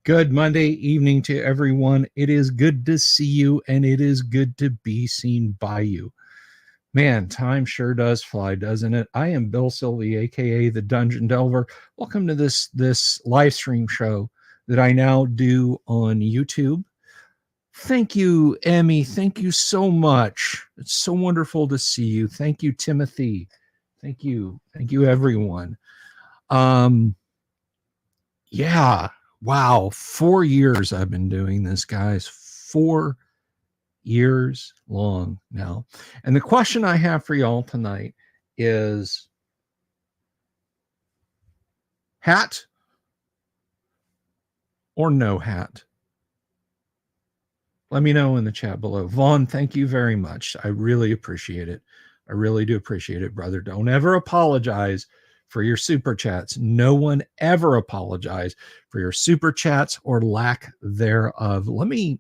Good Monday evening to everyone. It is good to see you, and it is good to be seen by you. Man, time sure does fly, doesn't it? I am Bill Sylvie, aka the Dungeon Delver. Welcome to this live stream show that I now do on YouTube. Thank you, Emmy. Thank you so much. It's so wonderful to see you. Thank you, Timothy. Thank you. Thank you, everyone. Yeah. Wow. 4 years I've been doing this, guys. 4 years long now. And the question I have for y'all tonight is hat or no hat? Let me know in the chat below. Vaughn, thank you very much. I really appreciate it. I really do appreciate it, brother. Don't ever apologize for your super chats. No one ever apologize for your super chats or lack thereof. Let me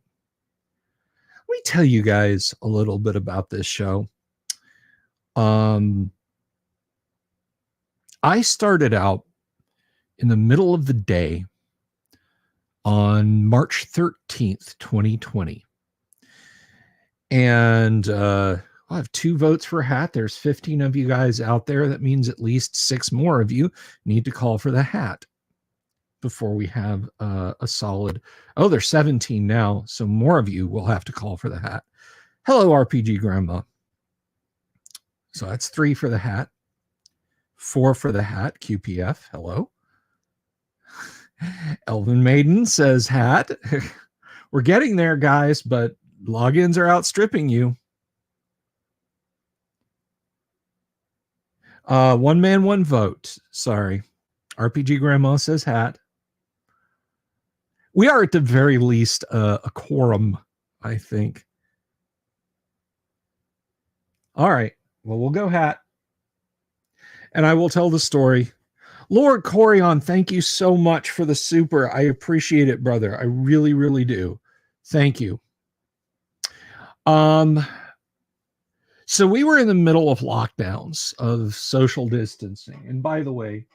tell you guys a little bit about this show. I started out in the middle of the day on March 13th, 2020. And I have 2 votes for hat. There's 15 of you guys out there. That means at least 6 more of you need to call for the hat before we have a solid. Oh, there's 17 now. So more of you will have to call for the hat. Hello, RPG Grandma. So that's 3 for the hat. 4 for the hat. QPF. Hello. Elvin Maiden says hat. We're getting there, guys, but logins are outstripping you. One man, one vote. Sorry. RPG Grandma says hat. We are at the very least a quorum, I think. All right. Well, we'll go hat. And I will tell the story. Lord Corion, thank you so much for the super. I appreciate it, brother. I really, really do. Thank you. So we were in the middle of lockdowns of social distancing. And by the way,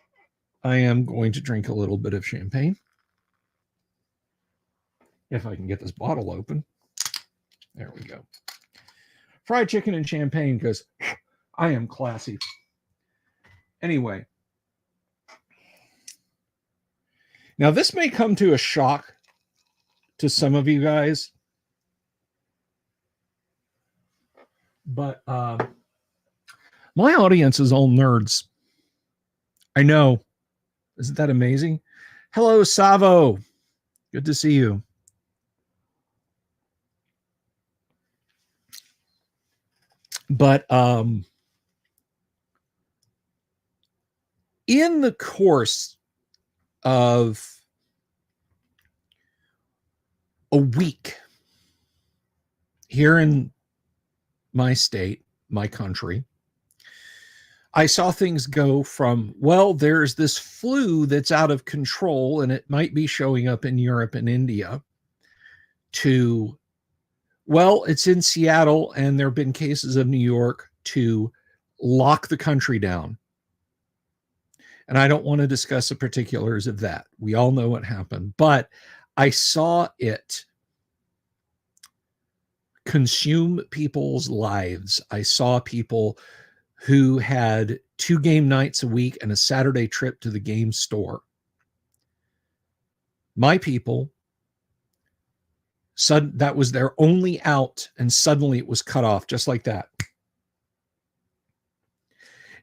I am going to drink a little bit of champagne. If I can get this bottle open. There we go. Fried chicken and champagne because I am classy. Anyway. Now, this may come to a shock to some of you guys. But my audience is all nerds. I know. Isn't that amazing? Hello, Savo. Good to see you. But in the course of a week here in my state, my country, I saw things go from, well, there's this flu that's out of control and it might be showing up in Europe and India, to, well, it's in Seattle and there have been cases of New York, to lock the country down. And I don't want to discuss the particulars of that. We all know what happened. But I saw it consume people's lives. I saw people who had 2 game nights a week and a Saturday trip to the game store. My people, that was their only out, and suddenly it was cut off just like that.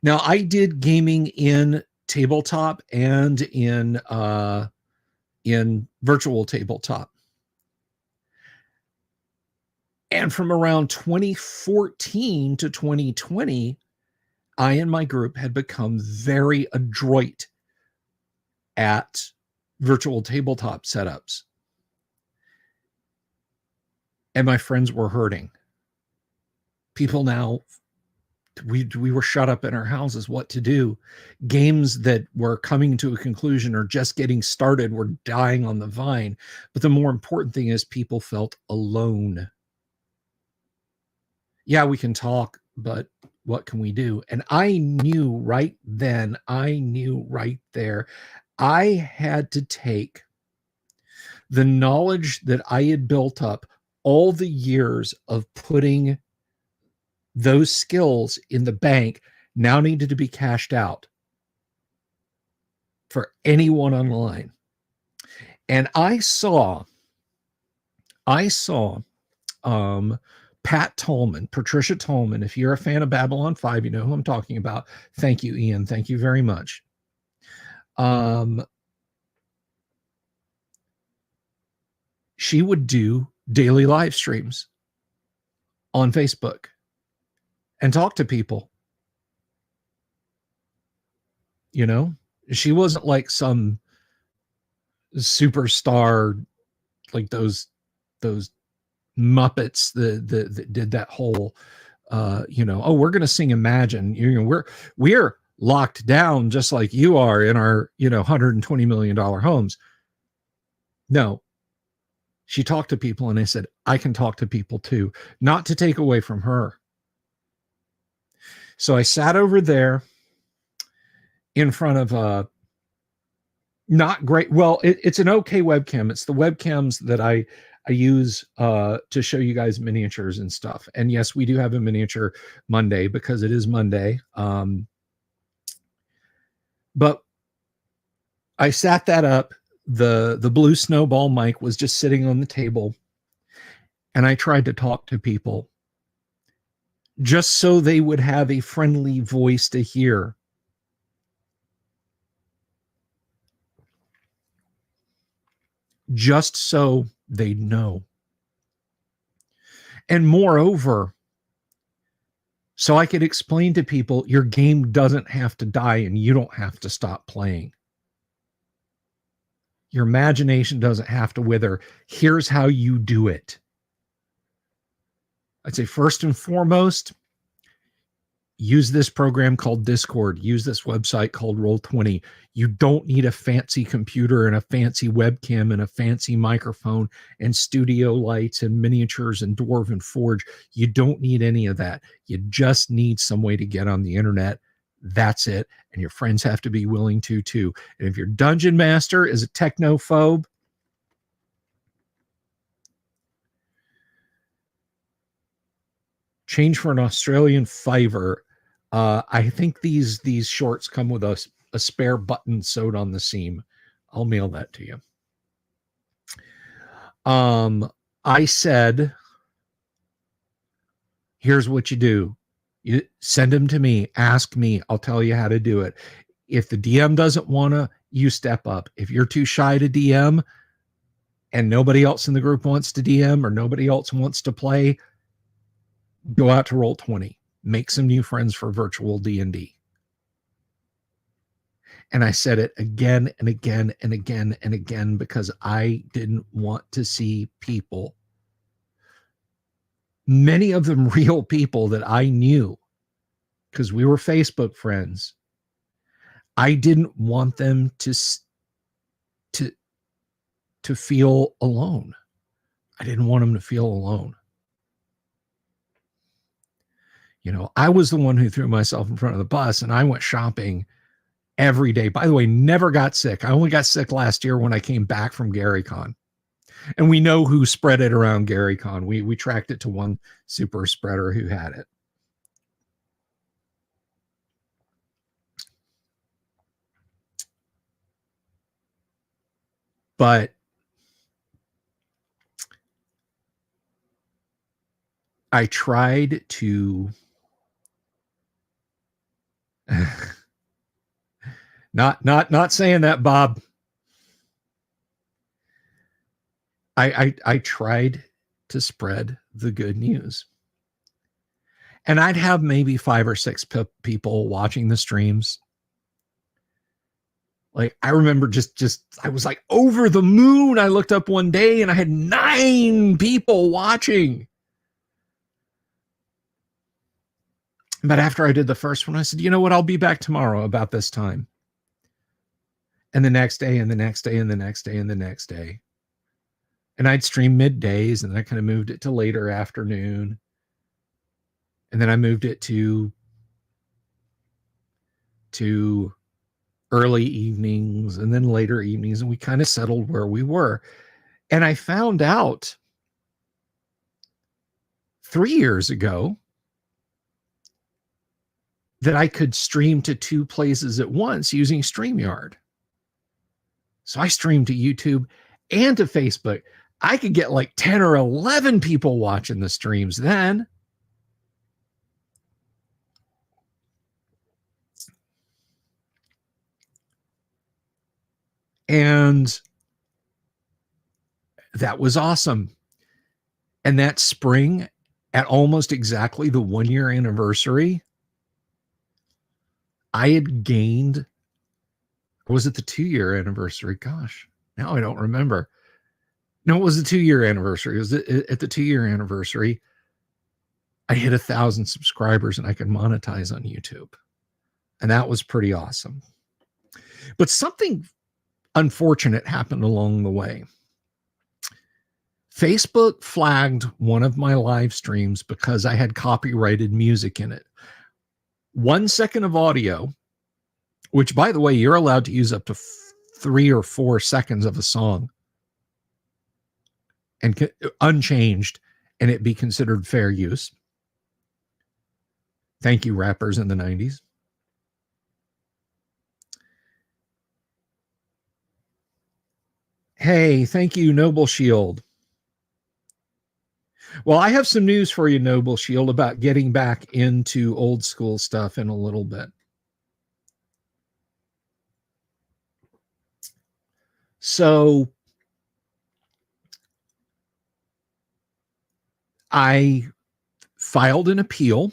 Now, I did gaming in tabletop and in virtual tabletop. And from around 2014 to 2020, I and my group had become very adroit at virtual tabletop setups. And my friends were hurting. People now, we were shut up in our houses. What to do? Games that were coming to a conclusion or just getting started were dying on the vine. But the more important thing is people felt alone. Yeah, we can talk, but what can we do? And I knew right then, I knew right there, I had to take The knowledge that I had built up all the years of putting those skills in the bank now needed to be cashed out for anyone online. And I saw Pat Tolman, Patricia Tolman. If you're a fan of Babylon 5, you know who I'm talking about. Thank you, Ian. Thank you very much. She would do daily live streams on Facebook and talk to people. You know, she wasn't like some superstar, like those Muppets that did that whole, oh, we're going to sing Imagine. We're locked down just like you are in our, $120 million homes. No, she talked to people, and I said, I can talk to people too, not to take away from her. So I sat over there in front of a not great. Well, it's an okay webcam. It's the webcams that I use to show you guys miniatures and stuff. And yes, we do have a miniature Monday because it is Monday. But I sat that up. The blue snowball mic was just sitting on the table, and I tried to talk to people just so they would have a friendly voice to hear. Just so they know. And moreover, so I could explain to people, your game doesn't have to die and you don't have to stop playing. Your imagination doesn't have to wither. Here's how you do it. I'd say first and foremost, use this program called Discord. Use this website called Roll20. You don't need a fancy computer and a fancy webcam and a fancy microphone and studio lights and miniatures and Dwarven Forge. You don't need any of that. You just need some way to get on the internet. That's it. And your friends have to be willing to too. And if your dungeon master is a technophobe, change for an Australian fiver. I think these shorts come with a spare button sewed on the seam. I'll mail that to you. I said, here's what you do. You send them to me. Ask me. I'll tell you how to do it. If the DM doesn't want to, you step up. If you're too shy to DM and nobody else in the group wants to DM or nobody else wants to play, go out to Roll20. Make some new friends for virtual D&D. And I said it again and again and again and again because I didn't want to see people, many of them real people that I knew because we were Facebook friends. I didn't want them to feel alone. I didn't want them to feel alone. I was the one who threw myself in front of the bus, and I went shopping every day. By the way, never got sick. I only got sick last year when I came back from GaryCon. And we know who spread it around GaryCon. We tracked it to one super spreader who had it. But I tried to not saying that, Bob. I tried to spread the good news. And I'd have maybe 5 or 6 people watching the streams. Like, I remember just I was like over the moon. I looked up one day and I had 9 people watching. But after I did the first one, I said, you know what? I'll be back tomorrow about this time. And the next day and the next day and the next day and the next day. And I'd stream middays, and then I kind of moved it to later afternoon. And then I moved it to early evenings and then later evenings. And we kind of settled where we were. And I found out 3 years ago that I could stream to 2 places at once using StreamYard. So I streamed to YouTube and to Facebook. I could get like 10 or 11 people watching the streams then. And that was awesome. And that spring, at almost exactly the 1-year anniversary, I had gained, or was it the 2-year anniversary? Gosh, now I don't remember. No, it was the 2-year anniversary. It was at the 2-year anniversary, I hit 1,000 subscribers and I could monetize on YouTube. And that was pretty awesome. But something unfortunate happened along the way. Facebook flagged one of my live streams because I had copyrighted music in it. 1 second of audio, which, by the way, you're allowed to use up to 3 or 4 seconds of a song and unchanged, and it be considered fair use. Thank you, rappers in the 90s. Hey, thank you, Noble Shield. Well, I have some news for you, Noble Shield, about getting back into old school stuff in a little bit. So I filed an appeal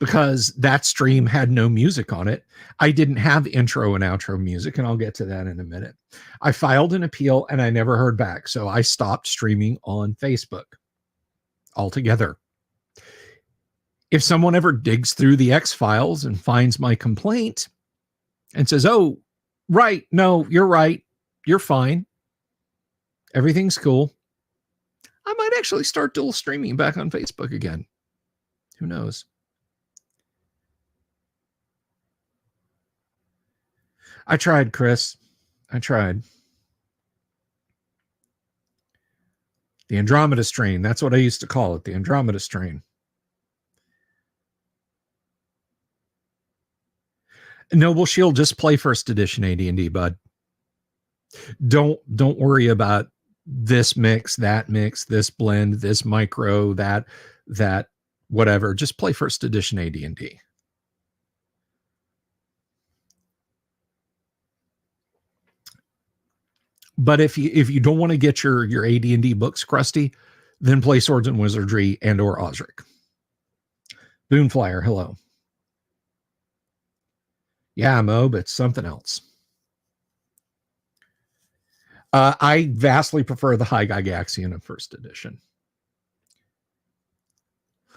because that stream had no music on it. I didn't have intro and outro music, and I'll get to that in a minute. I filed an appeal and I never heard back. So I stopped streaming on Facebook altogether. If someone ever digs through the X files and finds my complaint and says, oh, right, no, you're right, you're fine, everything's cool, I might actually start dual streaming back on Facebook again. Who knows? I tried, Chris. I tried. The Andromeda strain. That's what I used to call it, the Andromeda strain. Noble Shield, just play first edition AD&D, bud. Don't worry about this mix, this blend, this micro, that whatever. Just play first edition AD&D. But if you don't want to get your AD&D books crusty, then play Swords and Wizardry and or Osric. Boonflyer, hello. Yeah, Mo, but it's something else. I vastly prefer the High Gygaxian of first edition.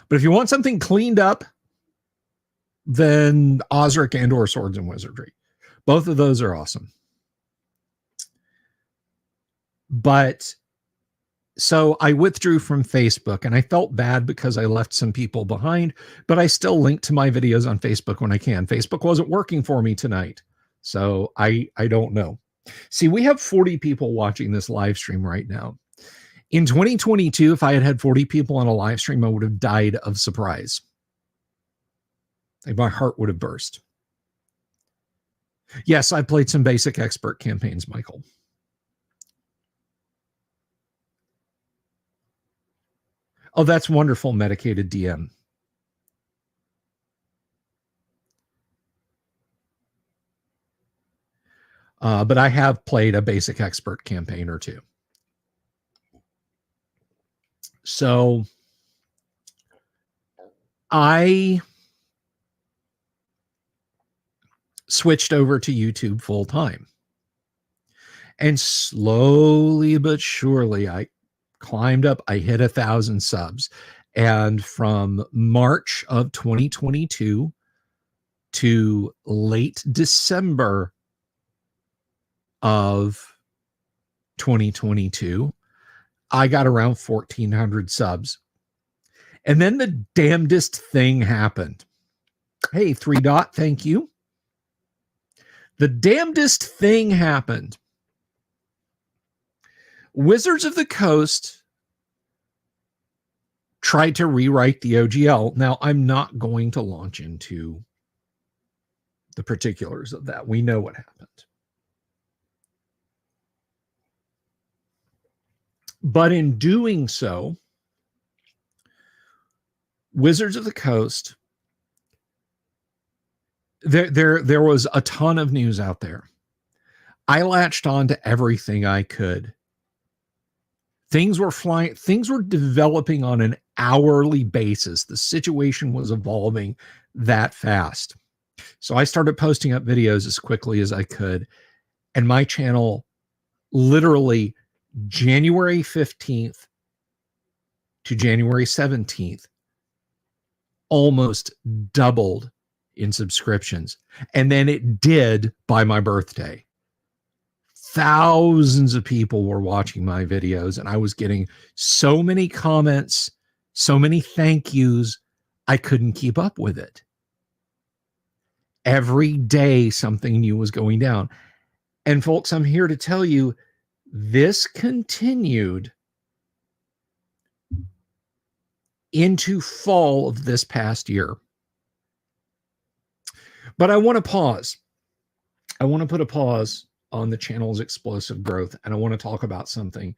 But if you want something cleaned up, then Osric and or Swords and Wizardry. Both of those are awesome. But so I withdrew from Facebook, and I felt bad because I left some people behind, but I still link to my videos on Facebook when I can. Facebook wasn't working for me tonight, so I don't know. See, we have 40 people watching this live stream right now. In 2022, if I had had 40 people on a live stream, I would have died of surprise. Like my heart would have burst. Yes, I played some basic expert campaigns, Michael. Oh, that's wonderful, medicated DM. But I have played a basic expert campaign or two. So I switched over to YouTube full time. And slowly but surely, I climbed up. I hit 1,000 subs. And from March of 2022 to late December of 2022, I got around 1,400 subs. And then the damnedest thing happened. Hey, 3 Dot, thank you. The damnedest thing happened. Wizards of the Coast tried to rewrite the OGL. Now, I'm not going to launch into the particulars of that. We know what happened. But in doing so, Wizards of the Coast, there was a ton of news out there. I latched on to everything I could. Things were flying, things were developing on an hourly basis. The situation was evolving that fast. So I started posting up videos as quickly as I could. And my channel literally January 15th to January 17th almost doubled in subscriptions. And then it did by my birthday. Thousands of people were watching my videos, and I was getting so many comments, so many thank yous, I couldn't keep up with it. Every day, something new was going down. And folks, I'm here to tell you, this continued into fall of this past year. But I want to pause. I want to put a pause on the channel's explosive growth, and I want to talk about something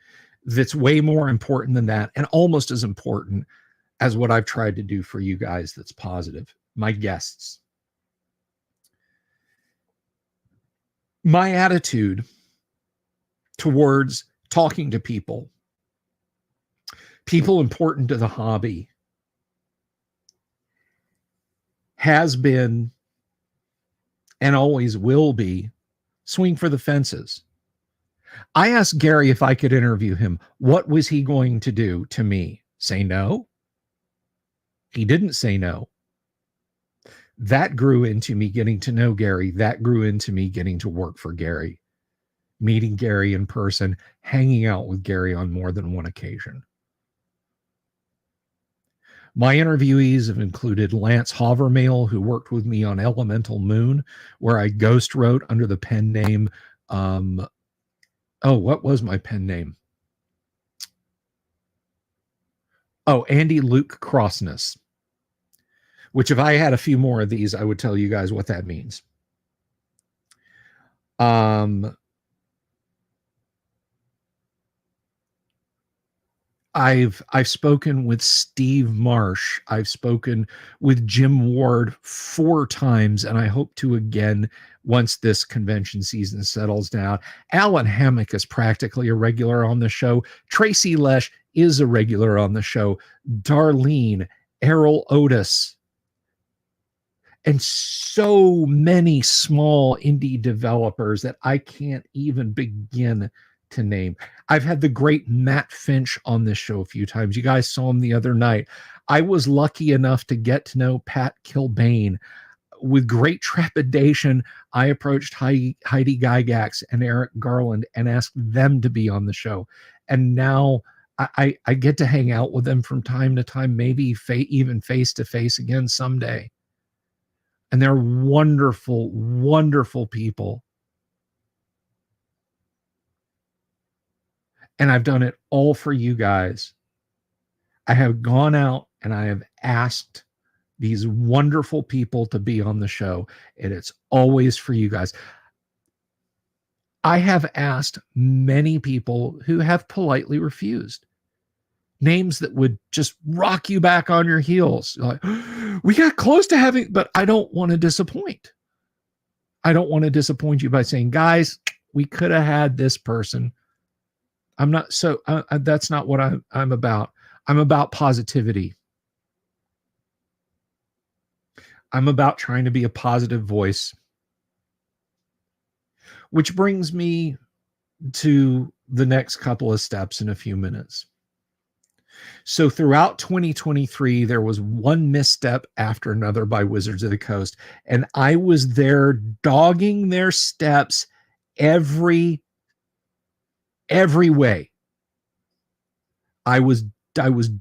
that's way more important than that, and almost as important as what I've tried to do for you guys that's positive, my guests. My attitude towards talking to people important to the hobby, has been and always will be swing for the fences. I asked Gary if I could interview him. What was he going to do to me? Say no? He didn't say no. That grew into me getting to know Gary. That grew into me getting to work for Gary, meeting Gary in person, hanging out with Gary on more than one occasion. My interviewees have included Lance Havermehl, who worked with me on Elemental Moon, where I ghost wrote under the pen name. What was my pen name? Andy Luke Crossness, which if I had a few more of these, I would tell you guys what that means. I've spoken with Steve Marsh. I've spoken with Jim Ward 4 times, and I hope to again once this convention season settles down. Alan Hammock is practically a regular on the show. Tracy Lesh is a regular on the show. Darlene, Errol Otis, and so many small indie developers that I can't even begin to name. I've had the great Matt Finch on this show a few times. You guys saw him the other night. I was lucky enough to get to know Pat Kilbane. With great trepidation, I approached Heidi Gygax and Eric Garland and asked them to be on the show. And now I get to hang out with them from time to time, maybe even face to face again someday. And they're wonderful, wonderful people. And I've done it all for you guys. I have gone out and I have asked these wonderful people to be on the show, and it's always for you guys. I have asked many people who have politely refused. Names that would just rock you back on your heels. Like, we got close to having, but I don't want to disappoint. I don't want to disappoint you by saying, guys, we could have had this person. I'm not so that's not what I'm about. I'm about positivity. I'm about trying to be a positive voice. Which brings me to the next couple of steps in a few minutes. So throughout 2023, there was one misstep after another by Wizards of the Coast, and I was there dogging their steps every way. I was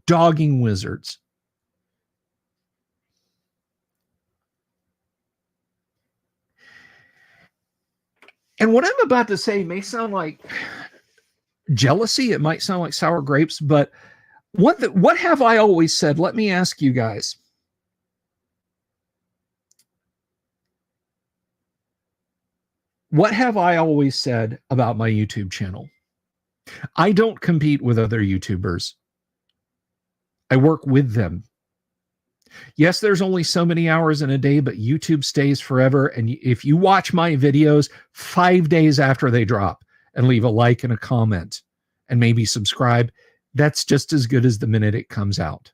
dogging Wizards. And what I'm about to say may sound like jealousy. It might sound like sour grapes, but what have I always said? Let me ask you guys. What have I always said about my YouTube channel? I don't compete with other YouTubers. I work with them. Yes, there's only so many hours in a day, but YouTube stays forever. And if you watch my videos 5 days after they drop and leave a like and a comment and maybe subscribe, that's just as good as the minute it comes out.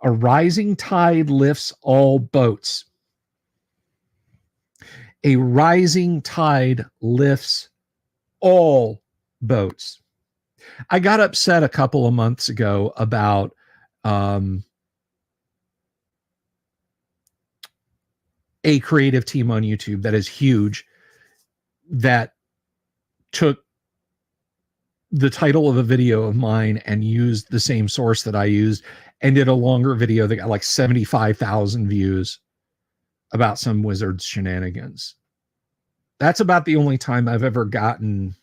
A rising tide lifts all boats. A rising tide lifts all boats. I got upset a couple of months ago about a creative team on YouTube that is huge that took the title of a video of mine and used the same source that I used and did a longer video that got like 75,000 views about some wizard's shenanigans. That's about the only time I've ever gotten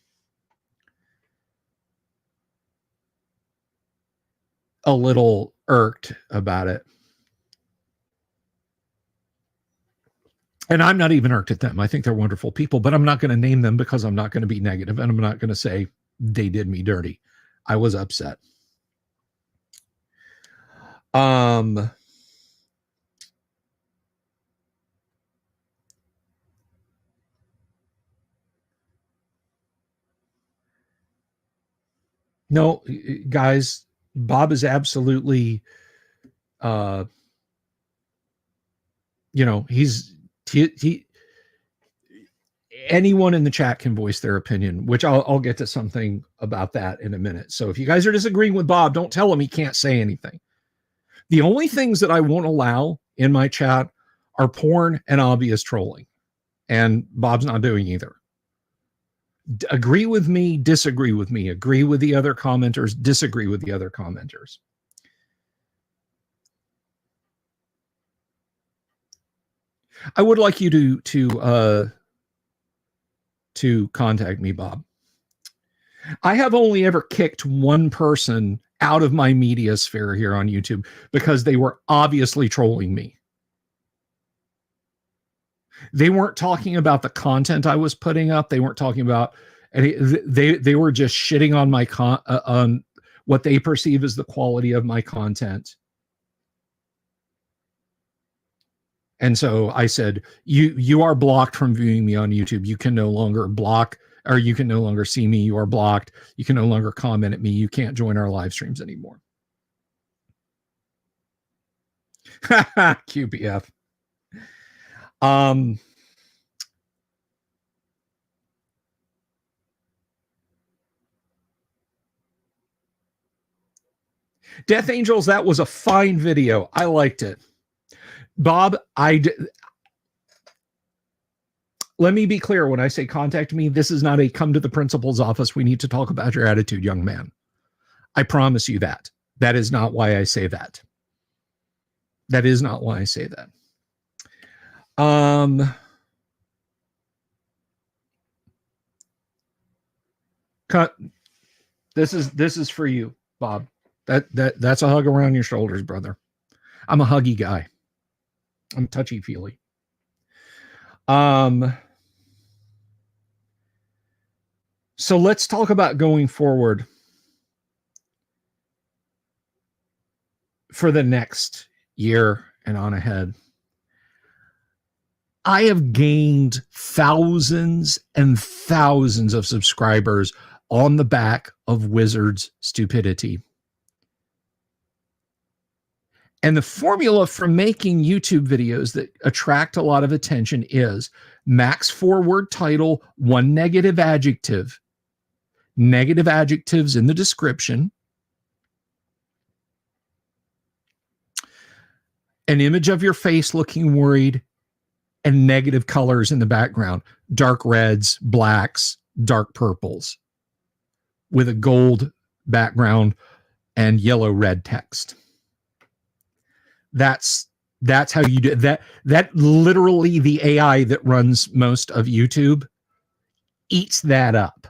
a little irked about it. And I'm not even irked at them. I think they're wonderful people, but I'm not going to name them because I'm not going to be negative, and I'm not going to say they did me dirty. I was upset. No, guys, Bob is absolutely, he anyone in the chat can voice their opinion, which I'll get to something about that in a minute. So if you guys are disagreeing with Bob, don't tell him he can't say anything. The only things that I won't allow in my chat are porn and obvious trolling. And Bob's not doing either. Agree with me, disagree with me, agree with the other commenters, disagree with the other commenters. I would like you to contact me, Bob. I have only ever kicked one person out of my media sphere here on YouTube because they were obviously trolling me. They weren't talking about the content I was putting up. They weren't talking about, they were just shitting on my on what they perceive as the quality of my content. And so I said, you are blocked from viewing me on YouTube. You can no longer block, or you can no longer see me. You are blocked. You can no longer comment at me. You can't join our live streams anymore. QBF. Death Angels, that was a fine video. I liked it. Bob, let me be clear. When I say contact me, this is not a come to the principal's office. We need to talk about your attitude, young man. I promise you that. That is not why I say that. That is not why I say that. Cut. This is for you, Bob. That's a hug around your shoulders, brother. I'm a huggy guy. I'm touchy-feely. So let's talk about going forward for the next year and on ahead. I have gained thousands and thousands of subscribers on the back of Wizard's stupidity. And the formula for making YouTube videos that attract a lot of attention is max 4-word title, 1 negative adjective, negative adjectives in the description, an image of your face looking worried, and negative colors in the background, dark reds, blacks, dark purples, with a gold background and yellow-red text. That's how you do that. That literally the AI that runs most of YouTube eats that up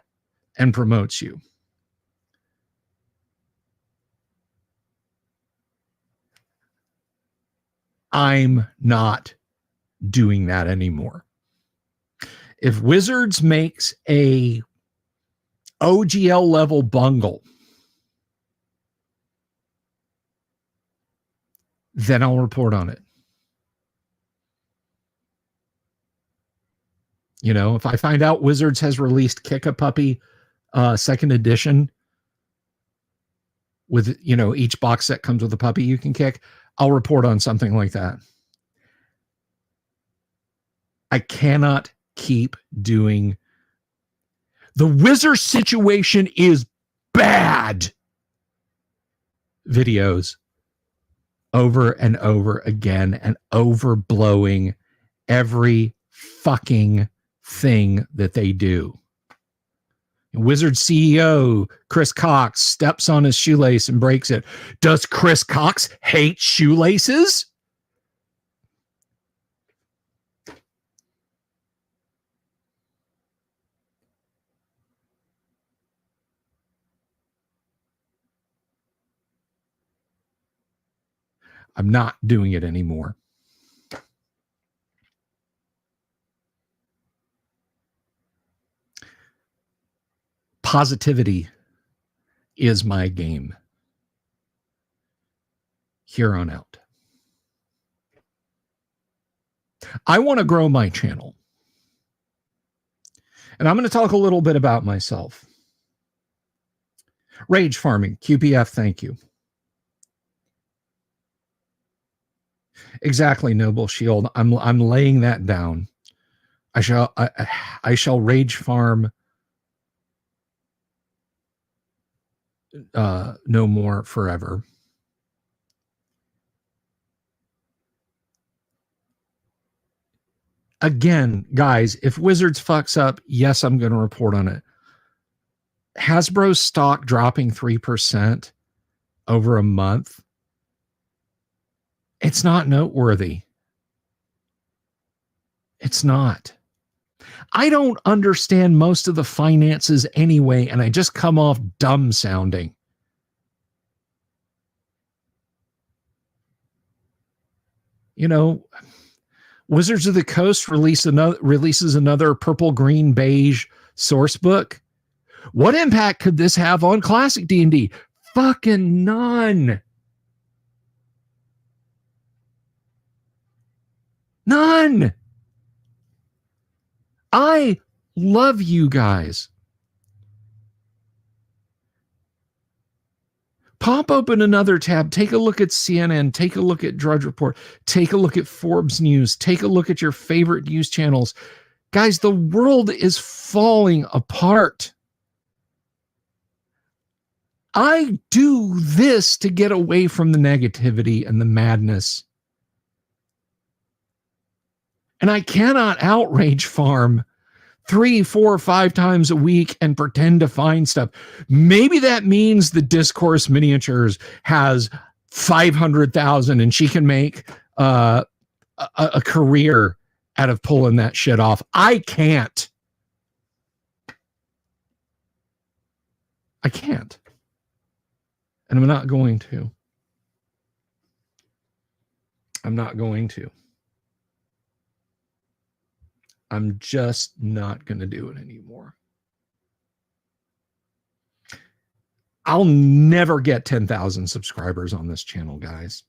and promotes you. I'm not doing that anymore. If Wizards makes a OGL level bungle, then I'll report on it. You know, if I find out Wizards has released Kick a Puppy second edition with, you know, each box set comes with a puppy you can kick, I'll report on something like that. I cannot keep doing. The Wizard situation is bad videos over and over again and overblowing every fucking thing that they do. Wizard CEO Chris Cox steps on his shoelace and breaks it. Does Chris Cox hate shoelaces? I'm not doing it anymore. Positivity is my game here on out. I want to grow my channel. And I'm going to talk a little bit about myself. Rage farming, QPF, thank you. Exactly, Noble Shield. I'm laying that down. I shall rage farm no more forever. Again, guys, if Wizards fucks up, yes, I'm going to report on it. Hasbro's stock dropping 3% over a month. It's not noteworthy. It's not. I don't understand most of the finances anyway, and I just come off dumb sounding. You know, Wizards of the Coast releases another purple, green, beige source book. What impact could this have on classic D&D? Fucking none. None. I love you guys. Pop open another tab. Take a look at CNN. Take a look at Drudge Report. Take a look at Forbes News. Take a look at your favorite news channels. Guys, the world is falling apart. I do this to get away from the negativity and the madness. And I cannot outrage farm 3, 4, 5 times a week and pretend to find stuff. Maybe that means the Discourse Miniatures has 500,000 and she can make a career out of pulling that shit off. I can't. I can't. And I'm not going to. I'm not going to. I'm just not going to do it anymore. I'll never get 10,000 subscribers on this channel, guys.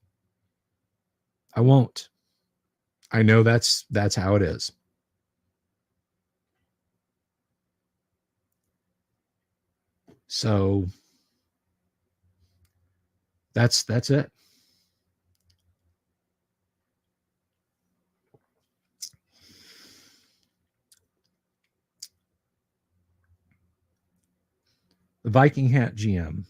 I won't. I know that's how it is. So that's it. The Viking Hat GM.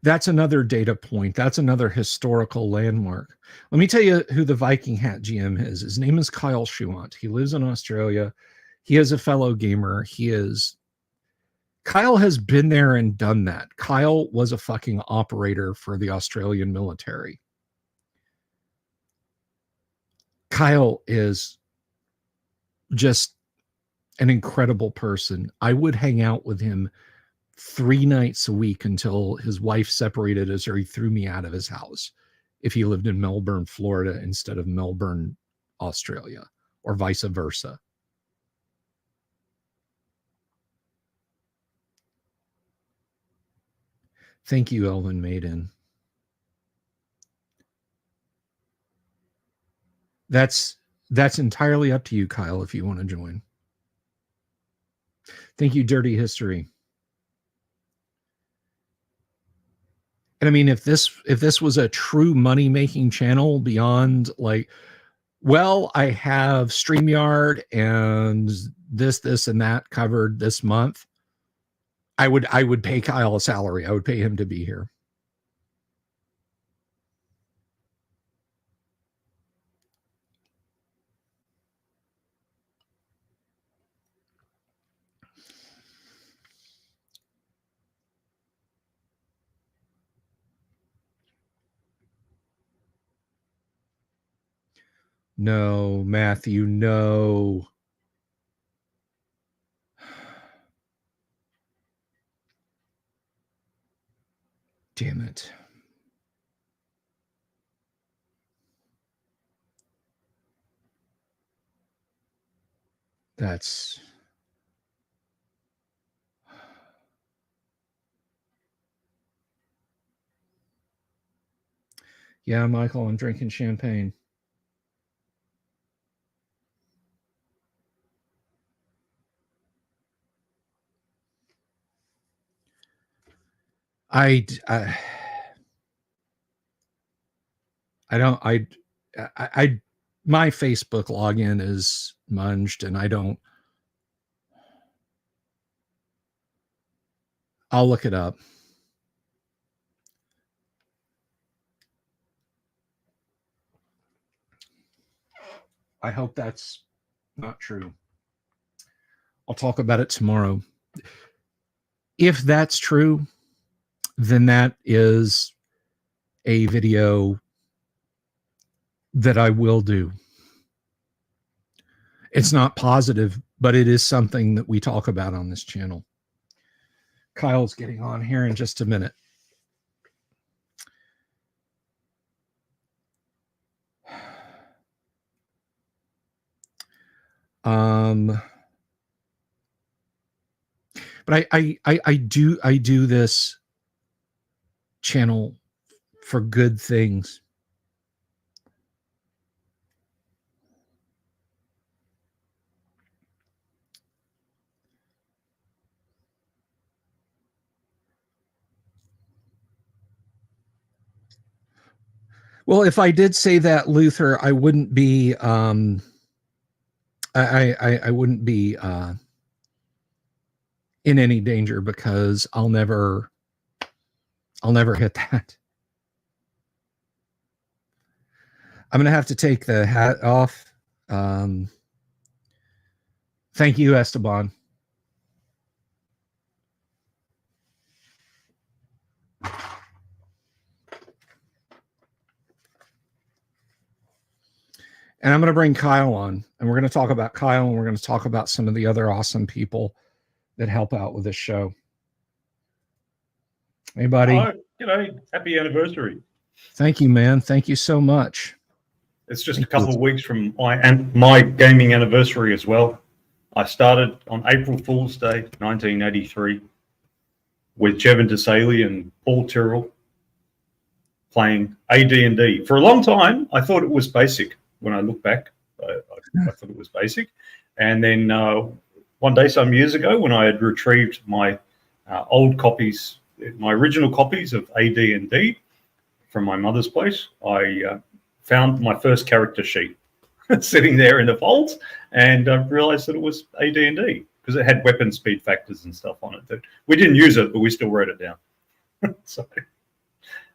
That's another data point. That's another historical landmark. Let me tell you who the Viking Hat GM is. His name is Kyle Schuant. He lives in Australia. He is a fellow gamer. Kyle has been there and done that. Kyle was a fucking operator for the Australian military. Kyle is just an incredible person. I would hang out with him 3 nights a week until his wife separated us or he threw me out of his house if he lived in Melbourne, Florida instead of Melbourne, Australia, or vice versa. Thank you, Elvin Maiden. That's entirely up to you, Kyle, if you want to join. Thank you, Dirty History. And I mean, if this was a true money-making channel beyond like, well, I have StreamYard and this and that covered this month, I would pay Kyle a salary. I would pay him to be here. No, Matthew, no. Damn it. That's... Yeah, Michael, I'm drinking champagne. I my Facebook login is munged and I'll look it up. I hope that's not true. I'll talk about it tomorrow. If that's true, then that is a video that I will do. It's not positive, but it is something that we talk about on this channel. Kyle's getting on here in just a minute. But I do this channel for good things. Well, if I did say that, Luther, I wouldn't be I wouldn't be in any danger because I'll never hit that. I'm going to have to take the hat off. Thank you, Esteban. And I'm going to bring Kyle on, and we're going to talk about Kyle, and we're going to talk about some of the other awesome people that help out with this show. Anybody? Oh, g'day. Happy anniversary. Thank you, man. Thank you so much. It's just a couple of weeks from my gaming anniversary as well. I started on April Fool's Day, 1983, with Jevon Desailly and Paul Tyrrell playing AD&D. For a long time, I thought it was basic. When I look back, I thought it was basic. And then one day, some years ago, when I had retrieved my old copies, my original copies of AD&D from my mother's place, I found my first character sheet sitting there in the vault, and I realized that it was AD&D because it had weapon speed factors and stuff on it. That we didn't use it, but we still wrote it down. So,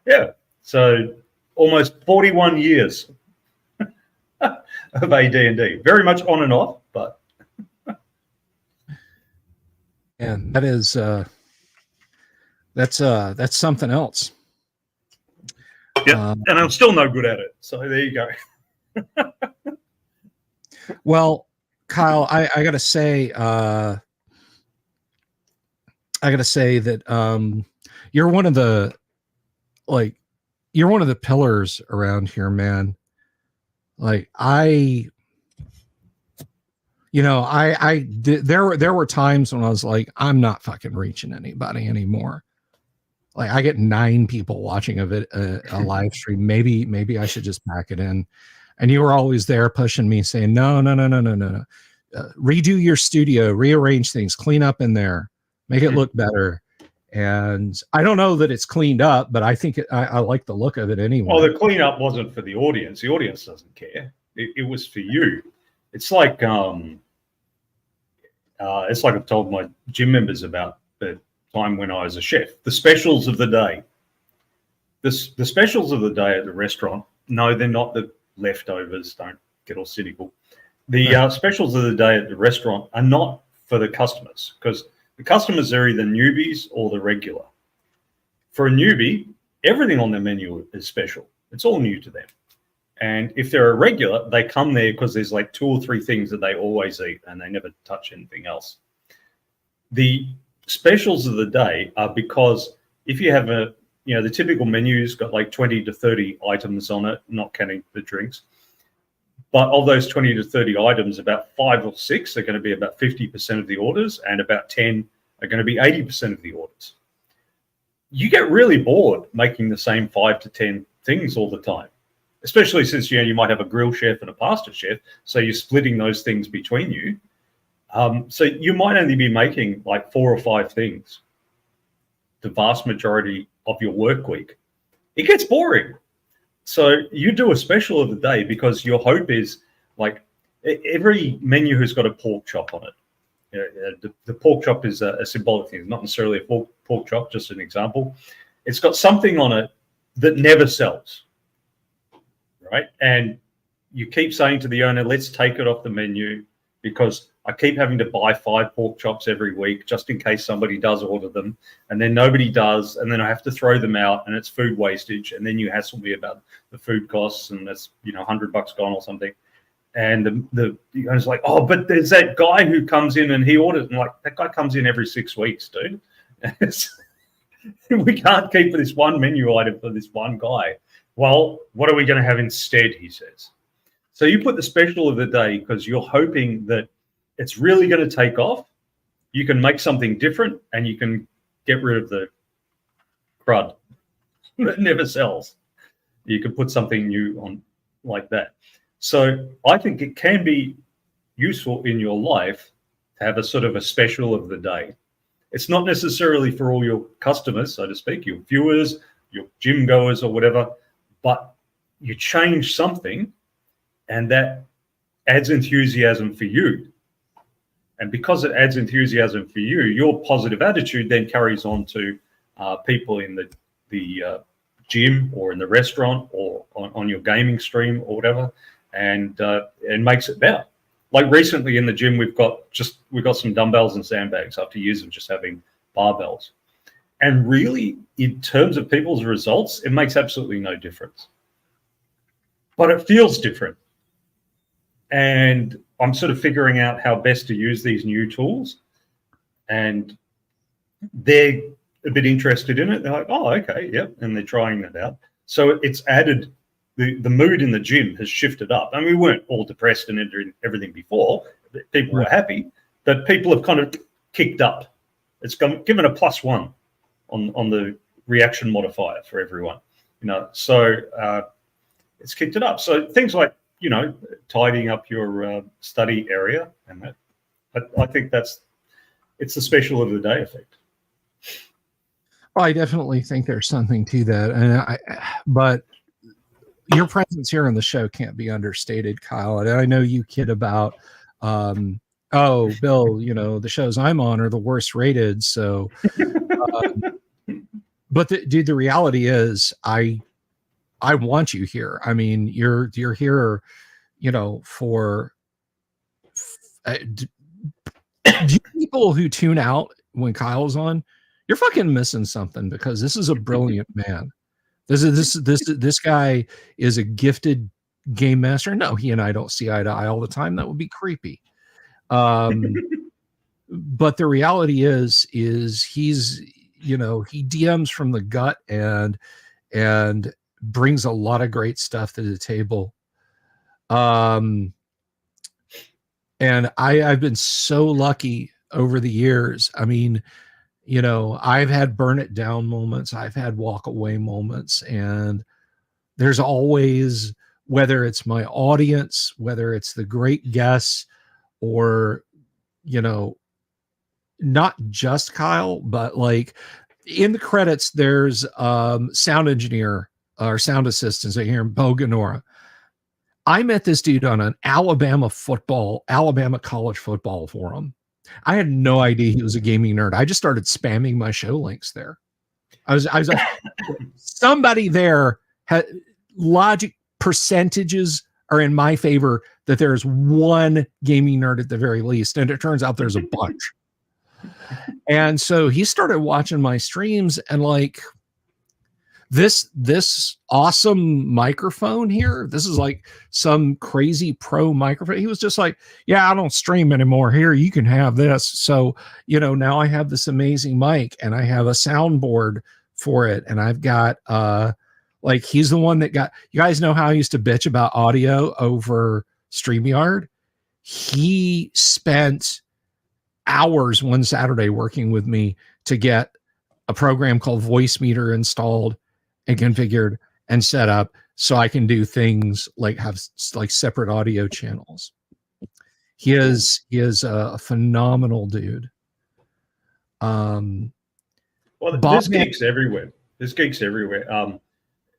yeah. So almost 41 years of AD&D. Very much on and off, but... And that is... that's something else. Yeah, and I'm still no good at it. So there you go. Well, Kyle, I gotta say, that you're one of the like you're one of the pillars around here, man. Like there were times when I was like, I'm not fucking reaching anybody anymore. Like I get 9 people watching a live stream. Maybe I should just pack it in. And you were always there pushing me, saying, no, no, no, no, no, no. Redo your studio, rearrange things, clean up in there, make it look better. And I don't know that it's cleaned up, but I think I like the look of it anyway. Well, the cleanup wasn't for the audience. The audience doesn't care. It was for you. It's like I've told my gym members about the time when I was a chef. The specials of the day. The specials of the day at the restaurant. No, they're not the leftovers. Don't get all cynical. The specials of the day at the restaurant are not for the customers, because the customers are either newbies or the regular. For a newbie, everything on the menu is special. It's all new to them. And if they're a regular, they come there because there's like 2 or 3 things that they always eat and they never touch anything else. The specials of the day are because if you have the typical menu's got like 20 to 30 items on it, not counting the drinks. But of those 20 to 30 items, about 5 or 6 are going to be about 50% of the orders, and about 10 are going to be 80% of the orders. You get really bored making the same 5 to 10 things all the time, especially since you might have a grill chef and a pasta chef, so you're splitting those things between you. So you might only be making like 4 or 5 things the vast majority of your work week. It gets boring. So you do a special of the day because your hope is, like, every menu has got a pork chop on it. The pork chop is a symbolic thing, not necessarily a pork chop, just an example. It's got something on it that never sells, right? And you keep saying to the owner, let's take it off the menu because I keep having to buy 5 pork chops every week just in case somebody does order them, and then nobody does, and then I have to throw them out, and it's food wastage, and then you hassle me about the food costs, and that's $100 gone or something. And the owner's like, oh, but there's that guy who comes in and he orders, and like, that guy comes in every 6 weeks, dude. We can't keep this one menu item for this one guy. Well, what are we going to have instead, he says. So you put the special of the day because you're hoping that it's really going to take off. You can make something different and you can get rid of the crud that never sells. You can put something new on like that. So I think it can be useful in your life to have a sort of a special of the day. It's not necessarily for all your customers, so to speak, your viewers, your gym goers or whatever, but you change something and that adds enthusiasm for you. And because it adds enthusiasm for you, your positive attitude then carries on to people in the gym or in the restaurant or on your gaming stream or whatever, and makes it better. Like recently in the gym, we've got some dumbbells and sandbags after years of just having barbells. And really, in terms of people's results, it makes absolutely no difference. But it feels different. And I'm sort of figuring out how best to use these new tools. And they're a bit interested in it. They're like, oh, okay, yep. And they're trying that out. So it's added, the mood in the gym has shifted up. I mean, we weren't all depressed and everything before. People were happy. But people have kind of kicked up. It's given a +1 on the reaction modifier for everyone. So it's kicked it up. So things like, tidying up your study area, and that, I think it's the special of the day effect. Well, I definitely think there's something to that, but your presence here on the show can't be understated, Kyle. And I know you kid about, oh, Bill, the shows I'm on are the worst rated. So, but dude, the reality is, I want you here. I mean, you're here, for do people who tune out when Kyle's on, you're fucking missing something, because this is a brilliant man. This guy is a gifted game master. No, he and I don't see eye to eye all the time. That would be creepy. But the reality is he's, he DMs from the gut and brings a lot of great stuff to the table. And I've been so lucky over the years. I mean, I've had burn it down moments. I've had walk away moments, and there's always, whether it's my audience, whether it's the great guests, or, not just Kyle, but like in the credits, there's sound engineer or sound assistants. I hear him, Bo Ganora. I met this dude on an Alabama college football forum. I had no idea he was a gaming nerd. I just started spamming my show links there. I was like, somebody there had logic percentages are in my favor that there's one gaming nerd at the very least. And it turns out there's a bunch. And so he started watching my streams, and like this awesome microphone here, this is like some crazy pro microphone. He was just like, yeah, I don't stream anymore. Here, you can have this. So, now I have this amazing mic, and I have a soundboard for it. And I've got, like, he's the one that got, you guys know how I used to bitch about audio over StreamYard? He spent hours one Saturday working with me to get a program called Voice Meter installed and configured and set up so I can do things like have like separate audio channels. He is a phenomenal dude. Well, there's gigs everywhere. There's gigs everywhere.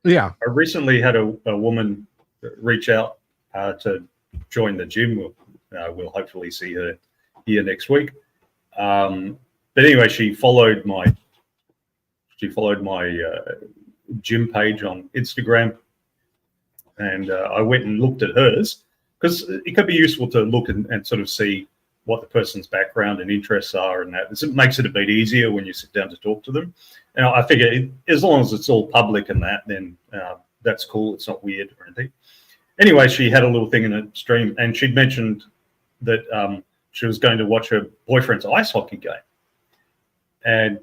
Yeah. I recently had a woman reach out to join the gym. We'll hopefully see her here next week. But anyway, she followed my gym page on Instagram, and I went and looked at hers, because it could be useful to look and sort of see what the person's background and interests are, and that it makes it a bit easier when you sit down to talk to them. And I figure as long as it's all public and that, then that's cool. It's not weird or anything. Anyway, she had a little thing in a stream, and she'd mentioned that she was going to watch her boyfriend's ice hockey game. And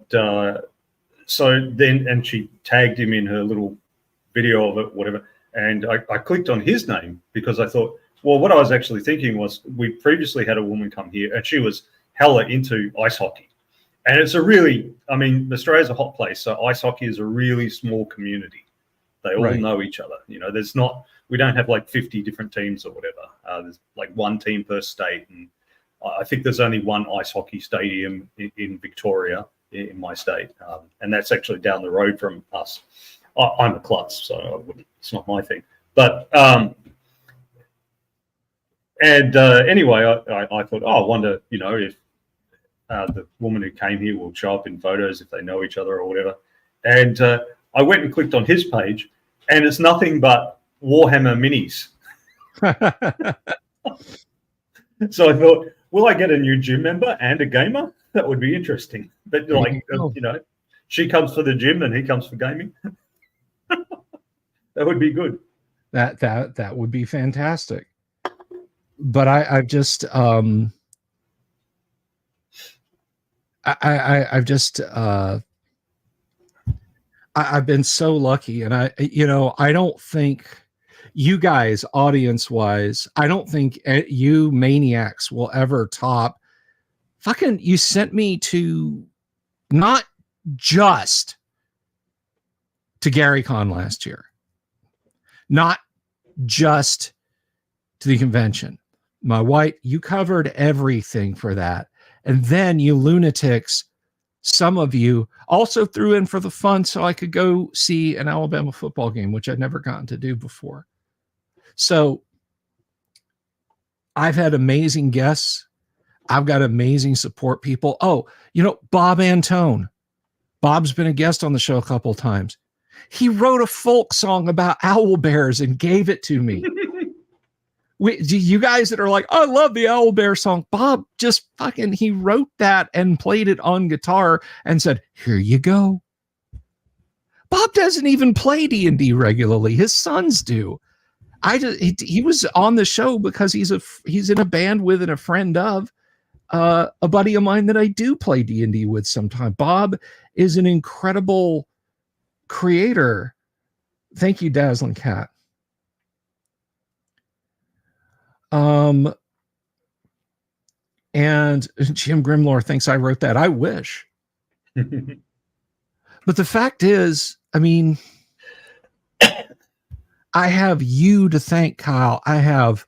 so then, and she tagged him in her little video of it, whatever. And I clicked on his name because I thought, well, what I was actually thinking was, we previously had a woman come here and she was hella into ice hockey. And it's Australia's a hot place. So ice hockey is a really small community. They all know each other. We don't have like 50 different teams or whatever. There's like one team per state. And I think there's only one ice hockey stadium in Victoria, in my state. And that's actually down the road from us. I'm a klutz, so it's not my thing. But anyway, I thought, I wonder, if the woman who came here will show up in photos if they know each other or whatever. And I went and clicked on his page, and it's nothing but Warhammer minis. So I thought, will I get a new gym member and a gamer? That would be interesting. But she comes for the gym and he comes for gaming. That would be good. That would be fantastic. But I've just I've been so lucky, and I don't think you guys, audience wise, I don't think you maniacs will ever top fucking, you sent me to, not just to GaryCon last year, not just to the convention. My wife, you covered everything for that. And then you lunatics, some of you also threw in for the fun so I could go see an Alabama football game, which I'd never gotten to do before. So I've had amazing guests. I've got amazing support people. Oh, Bob Antone. Bob's been a guest on the show a couple of times. He wrote a folk song about owl bears and gave it to me. You guys that are like, I love the owl bear song. Bob just he wrote that and played it on guitar and said, here you go. Bob doesn't even play D&D regularly. His sons do. He was on the show because he's in a band with and a friend of, a buddy of mine that I do play D&D with sometime. Bob is an incredible creator. Thank you, Dazzling Cat. And Jim Grimlore thinks I wrote that. I wish. But the fact is, I mean, I have you to thank, Kyle. I have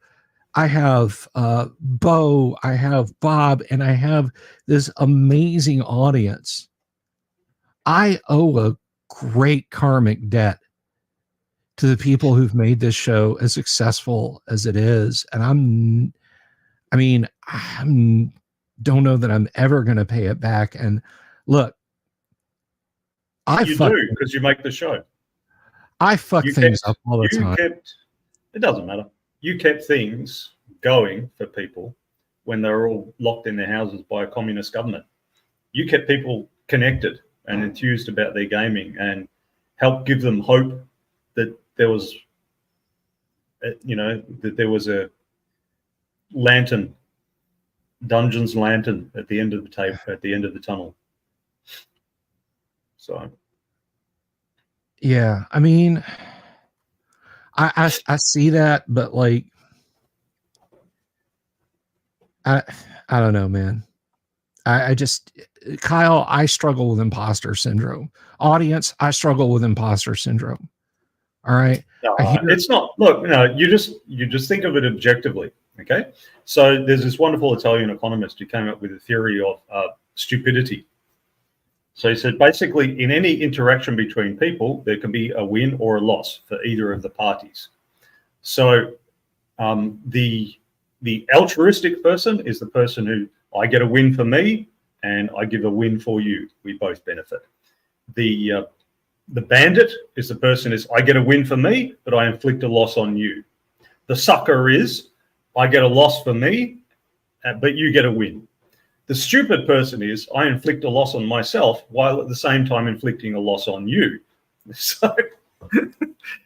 Bo, I have Bob, and I have this amazing audience. I owe a great karmic debt to the people who've made this show as successful as it is. And I don't know that I'm ever going to pay it back. And look, you do, because you make the show. I fuck things up all the time. It doesn't matter. You kept things going for people when they were all locked in their houses by a communist government. You kept people connected and enthused about their gaming and helped give them hope that there was, that there was a lantern, Dungeons lantern at the end of the tape, at the end of the tunnel. So, yeah, I mean, I see that, but like, I don't know, man. I just, Kyle, I struggle with imposter syndrome. Audience, I struggle with imposter syndrome. All right. It's not. Look, no, you just think of it objectively. Okay. So there's this wonderful Italian economist who came up with a theory of stupidity. So he said, basically, in any interaction between people, there can be a win or a loss for either of the parties. So the altruistic person is the person who, I get a win for me and I give a win for you. We both benefit. The bandit is the person is, I get a win for me, but I inflict a loss on you. The sucker is, I get a loss for me, but you get a win. The stupid person is, I inflict a loss on myself while at the same time inflicting a loss on you. So,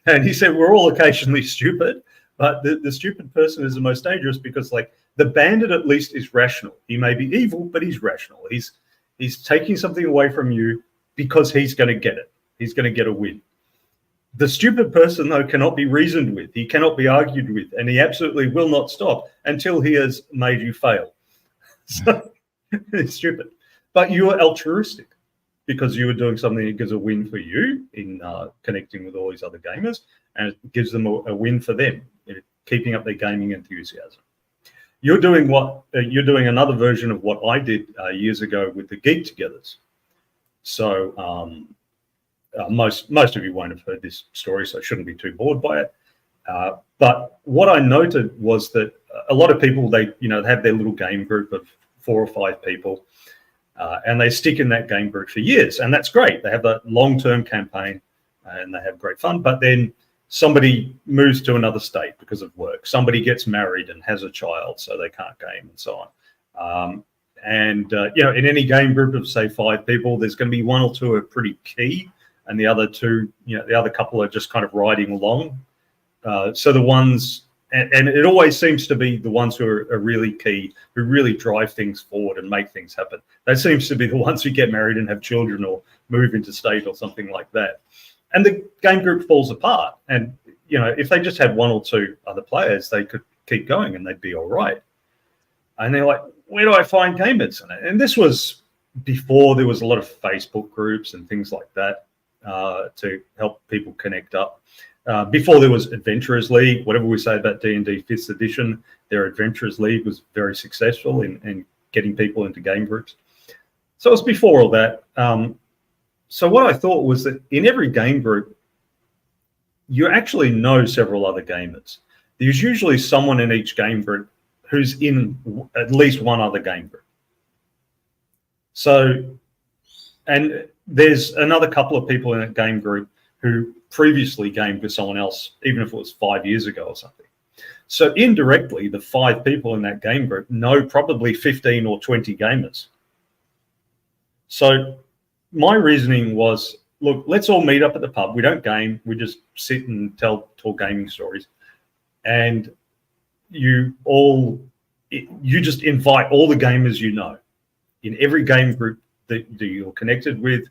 and he said, we're all occasionally stupid, but the stupid person is the most dangerous because, like, the bandit at least is rational. He may be evil, but he's rational. He's taking something away from you because he's going to get it. He's going to get a win. The stupid person, though, cannot be reasoned with. He cannot be argued with, and he absolutely will not stop until he has made you fail. So it's stupid. But you are altruistic because you are doing something that gives a win for you in connecting with all these other gamers, and it gives them a win for them, keeping up their gaming enthusiasm. You're doing another version of what I did years ago with the Geek-togethers. So most of you won't have heard this story, so I shouldn't be too bored by it. But what I noted was that a lot of people, they have their little game group of 4 or 5 people, and they stick in that game group for years, and that's great. They have a long-term campaign, and they have great fun. But then somebody moves to another state because of work. Somebody gets married and has a child, so they can't game, and so on. In any game group of, say, 5 people, there's going to be 1 or 2 are pretty key, and the other 2, the other couple are just kind of riding along. So the ones, and it always seems to be the ones who are really key, who really drive things forward and make things happen. That seems to be the ones who get married and have children or move into state or something like that. And the game group falls apart. And, if they just had 1 or 2 other players, they could keep going and they'd be all right. And they're like, where do I find gamers? And this was before there was a lot of Facebook groups and things like that to help people connect up. Before there was Adventurers League, whatever we say about D&D 5th edition, their Adventurers League was very successful in getting people into game groups. So it was before all that. So what I thought was that in every game group, you actually know several other gamers. There's usually someone in each game group who's in at least one other game group. So, and there's another couple of people in that game group who previously gamed with someone else, even if it was 5 years ago or something. So indirectly, the 5 people in that game group know probably 15 or 20 gamers. So my reasoning was, look, let's all meet up at the pub. We don't game. We just sit and tell gaming stories. And you all you just invite all the gamers you know in every game group that you're connected with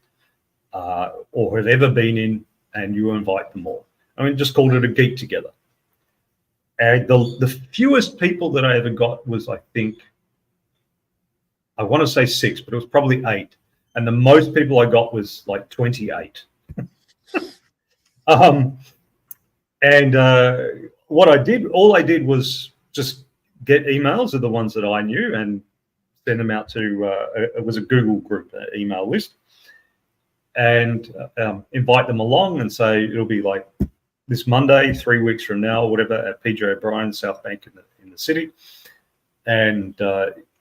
or have ever been in, and you invite them all. I mean, just called it a geek together. And the fewest people that I ever got was, I think, I want to say 6, but it was probably 8. And the most people I got was like 28. And what I did, all I did was just get emails of the ones that I knew and send them out to, it was a Google group email list, and invite them along and say, it'll be like this Monday, 3 weeks from now, or whatever, at PJ O'Brien's South Bank in the city. And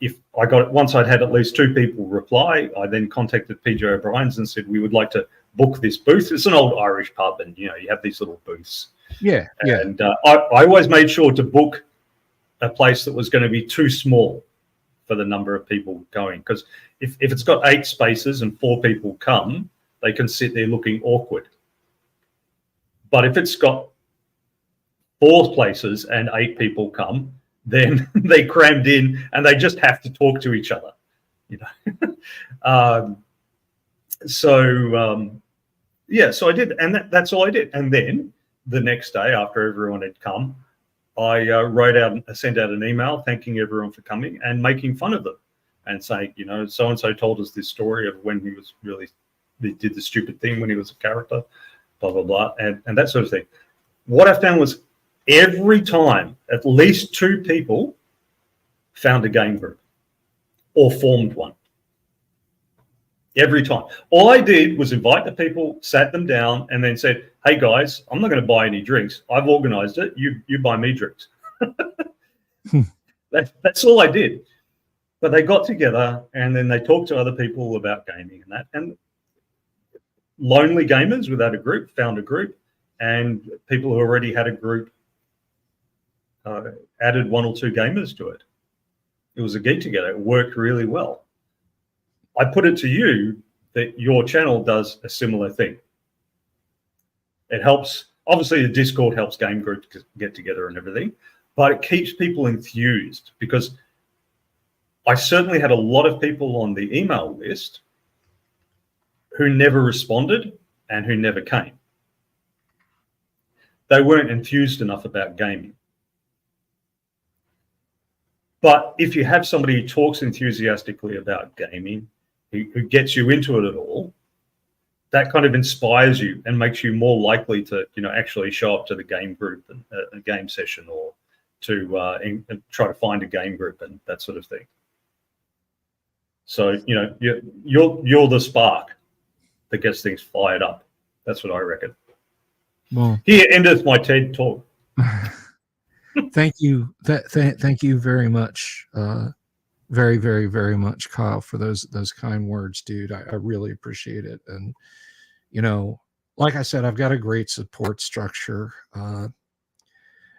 if I got it, once I'd had at least 2 people reply, I then contacted PJ O'Brien's and said, we would like to book this booth. It's an old Irish pub, and you have these little booths. Yeah. And I always made sure to book a place that was going to be too small for the number of people going, because if it's got 8 spaces and 4 people come, they can sit there looking awkward. But if it's got 4 places and 8 people come, then they crammed in and they just have to talk to each other, So I did, and that's all I did. And then the next day, after everyone had come, I sent out an email thanking everyone for coming and making fun of them and saying, so-and-so told us this story of when he did the stupid thing when he was a character, blah, blah, blah, and that sort of thing. What I found was every time, at least 2 people found a game group or formed one. Every time. All I did was invite the people, sat them down, and then said, hey, guys, I'm not going to buy any drinks. I've organized it. You buy me drinks. That's all I did. But they got together, and then they talked to other people about gaming and that. And lonely gamers without a group found a group, and people who already had a group added 1 or 2 gamers to it. It was a geek together. It worked really well. I put it to you that your channel does a similar thing. It helps, obviously the Discord helps game groups get together and everything, but it keeps people enthused, because I certainly had a lot of people on the email list who never responded and who never came. They weren't enthused enough about gaming. But if you have somebody who talks enthusiastically about gaming, who gets you into it at all, that kind of inspires you and makes you more likely to, actually show up to the game group and a game session, or to try to find a game group and that sort of thing. So, you're the spark that gets things fired up. That's what I reckon. Well, here endeth my TED talk. Thank you. Thank you very much. Very, very, very much, Kyle, for those kind words, dude. I really appreciate it. And, like I said, I've got a great support structure.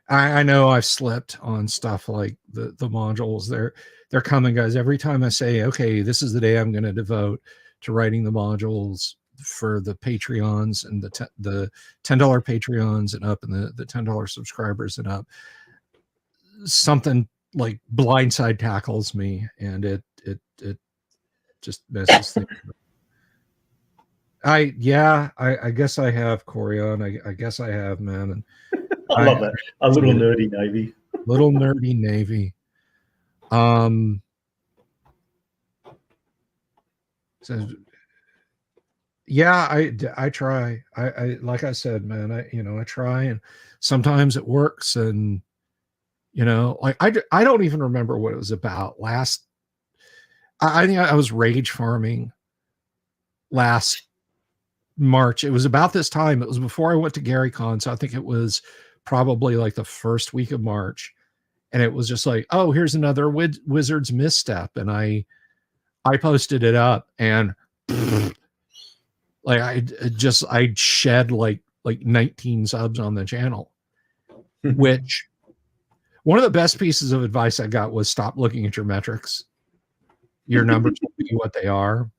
I know I've slipped on stuff like the modules. They're coming, guys. Every time I say, okay, this is the day I'm going to devote to writing the modules for the Patreons and the $10 Patreons and up, and the $10 subscribers and up, something like blindside tackles me, and it just messes things up. I guess I have, Corian. I guess I have, man. And I love that. A little nerdy Navy. Little nerdy Navy. So yeah, I try. I like I said, man, I try, and sometimes it works, and like I don't even remember what it was about last. I think I was rage farming last March. It was about this time. It was before I went to GaryCon, so I think it was probably like the first week of March, and it was just like, oh, here's another Wizards misstep, and I posted it up, and like I shed like 19 subs on the channel, which one of the best pieces of advice I got was stop looking at your metrics. Your numbers will be what they are.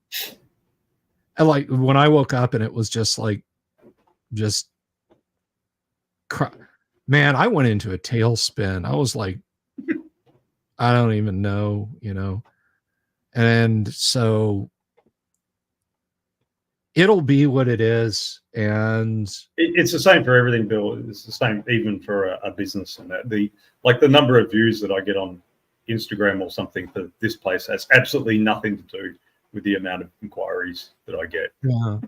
And like when I woke up and it was just like, man, I went into a tailspin. I was like, I don't even know, and so it'll be what it is. And it's the same for everything, Bill. It's the same even for a business, and that the number of views that I get on Instagram or something for this place has absolutely nothing to do with the amount of inquiries that I get. Yeah.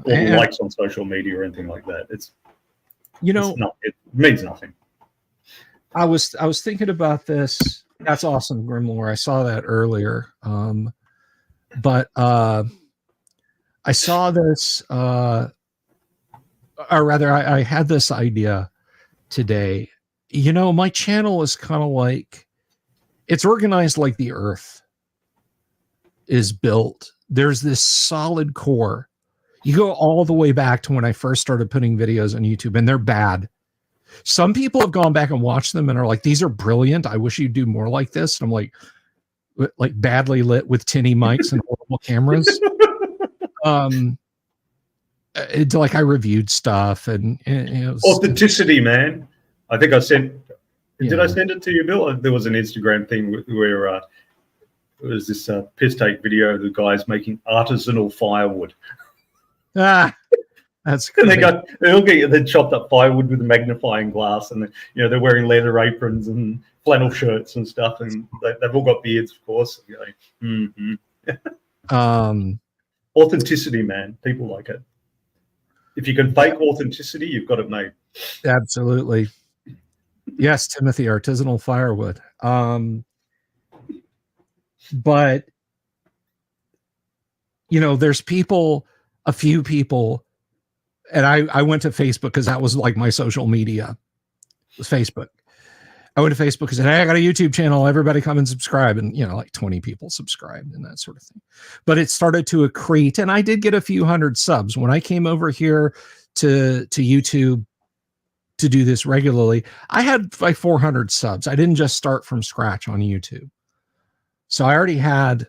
Or the likes on social media or anything like that. It means nothing. I was thinking about this. That's awesome, Grimlore. I saw that earlier. But I saw this, or rather, I had this idea today. My channel is kind of like, it's organized like the Earth is built. There's this solid core. You go all the way back to when I first started putting videos on YouTube, and they're bad. Some people have gone back and watched them and are like, these are brilliant. I wish you'd do more like this. And I'm like badly lit with tinny mics and horrible cameras. It's like I reviewed stuff and it was authenticity, man. I think I sent. Did I send it to you, Bill? There was an Instagram thing where it was this piss take video of the guys making artisanal firewood. That's great. And they all get the chopped up firewood with a magnifying glass, and they're wearing leather aprons and flannel shirts and stuff, and they've all got beards, of course. Authenticity, man. People like it. If you can fake authenticity, you've got it made. Absolutely. Yes, Timothy, artisanal firewood. But there's a few people, and I went to Facebook because that was like my social media. It was Facebook. I went to Facebook and said, hey, I got a YouTube channel. Everybody come and subscribe. And, like 20 people subscribed and that sort of thing. But it started to accrete. And I did get a few hundred subs. When I came over here to YouTube to do this regularly, I had like 400 subs. I didn't just start from scratch on YouTube. So I already had,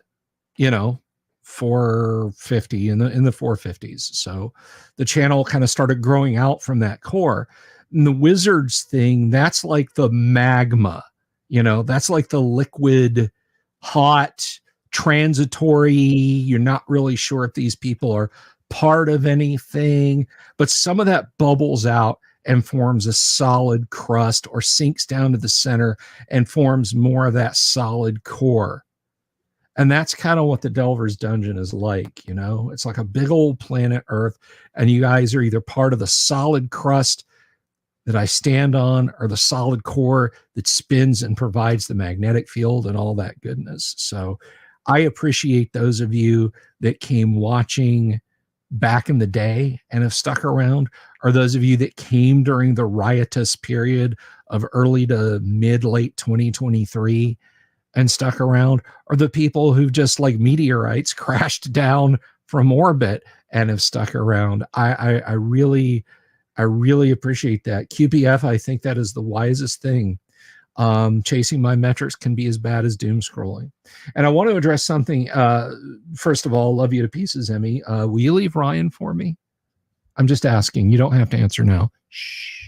450 in the 450s. So the channel kind of started growing out from that core. And the Wizards thing, that's like the magma, that's like the liquid, hot, transitory. You're not really sure if these people are part of anything, but some of that bubbles out and forms a solid crust or sinks down to the center and forms more of that solid core. And that's kind of what the Delver's Dungeon is like, it's like a big old planet Earth, and you guys are either part of the solid crust that I stand on or the solid core that spins and provides the magnetic field and all that goodness. So I appreciate those of you that came watching back in the day and have stuck around, or those of you that came during the riotous period of early to late 2023 and stuck around, or the people who just like meteorites crashed down from orbit and have stuck around. I really appreciate that. QPF, I think that is the wisest thing. Chasing my metrics can be as bad as doom scrolling. And I want to address something. First of all, love you to pieces, Emmy. Will you leave Ryan for me? I'm just asking. You don't have to answer now. Shh.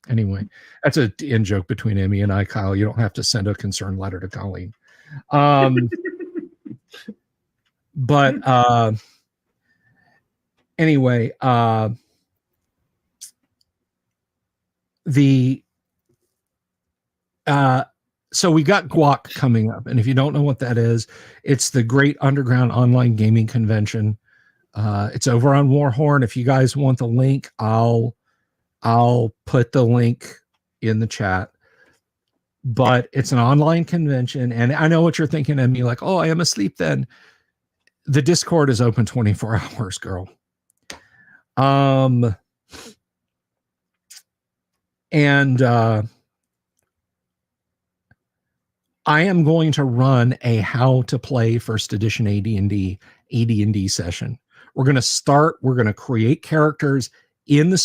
Anyway, that's an in joke between Emmy and I, Kyle. You don't have to send a concern letter to Colleen. But anyway, so we got Guac coming up, and if you don't know what that is, it's the Great Underground Online Gaming Convention. It's over on Warhorn. If you guys want the link, I'll put the link in the chat. But it's an online convention, and I know what you're thinking of me, like, oh, I am asleep then. The Discord is open 24 hours, girl. And I am going to run a how to play first edition AD&D session. We're going to create characters in the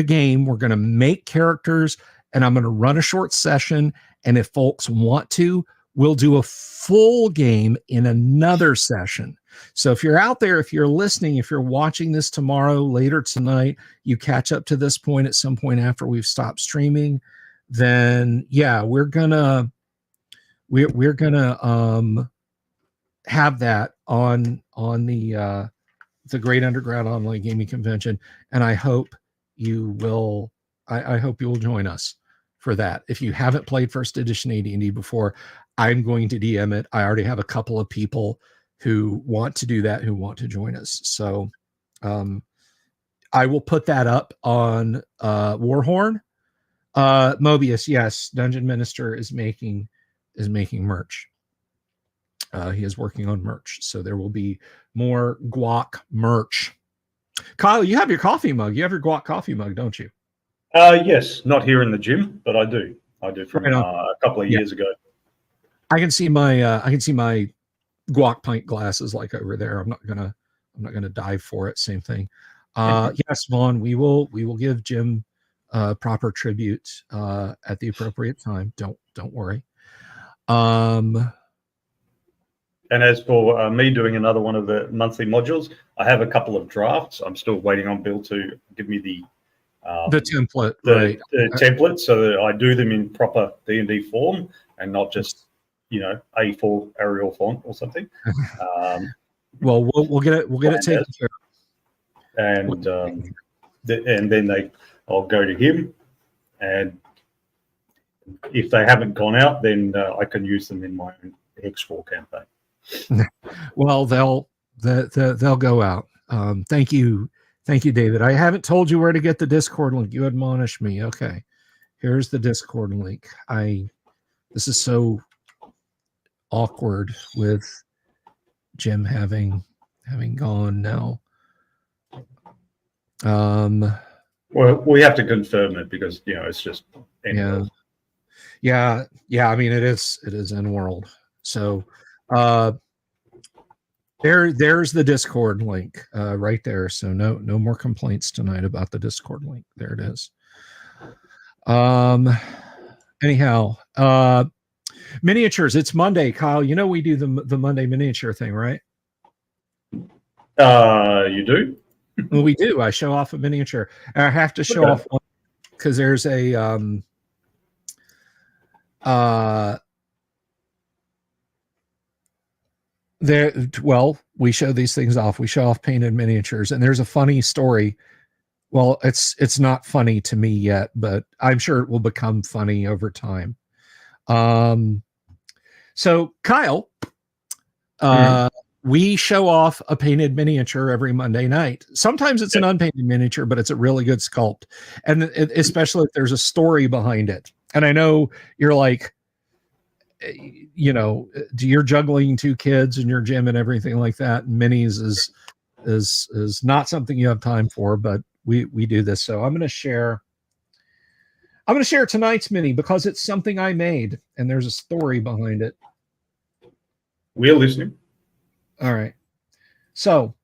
game. We're going to make characters, and I'm going to run a short session. And if folks want to, we'll do a full game in another session. So if you're out there, if you're listening, if you're watching this tomorrow, later tonight, you catch up to this point at some point after we've stopped streaming, then yeah, we're gonna have that on the Great Underground Online Gaming Convention, and I hope you will. I hope you will join us for that. If you haven't played First Edition AD&D before, I'm going to DM it. I already have a couple of people who want to do that, who want to join us. So I will put that up on Warhorn. Mobius, yes, Dungeon Minister is making merch. He is working on merch, so there will be more guac merch. Kyle, you have your coffee mug. You have your guac coffee mug, don't you? Yes, not here in the gym, but I do. I do from a couple of years ago. I can see my guac pint glasses like over there. I'm not gonna dive for it. Same thing. Yes, Vaughn, we will give Jim proper tribute at the appropriate time. Don't worry. And as for me doing another one of the monthly modules, I have a couple of drafts. I'm still waiting on Bill to give me the template, the template, so that I do them in proper D&D form and not just A4 Arial font or something. Well, we'll get it taken care of. And then I'll go to him, and if they haven't gone out, then I can use them in my X4 campaign. Well, they'll go out. Thank you, David. I haven't told you where to get the Discord link. You admonished me. Okay, here's the Discord link. This is so awkward with Jim having gone now. Well, we have to confirm it because it's just yeah. I mean, it is in world. So there's the Discord link right there. So no more complaints tonight about the Discord link. There it is. Anyhow, miniatures. It's Monday, Kyle. We do the Monday miniature thing, right? You do? Well, we do. I show off a miniature. I have to show off one because there's a we show these things off. We show off painted miniatures, and there's a funny story. Well, it's not funny to me yet, but I'm sure it will become funny over time. So Kyle, we show off a painted miniature every Monday night. Sometimes it's an unpainted miniature, but it's a really good sculpt, and especially if there's a story behind it. And I know you're like, you're juggling 2 kids in your gym and everything like that. And minis is not something you have time for, but we do this. So I'm going to share tonight's mini because it's something I made and there's a story behind it. We're listening. All right. So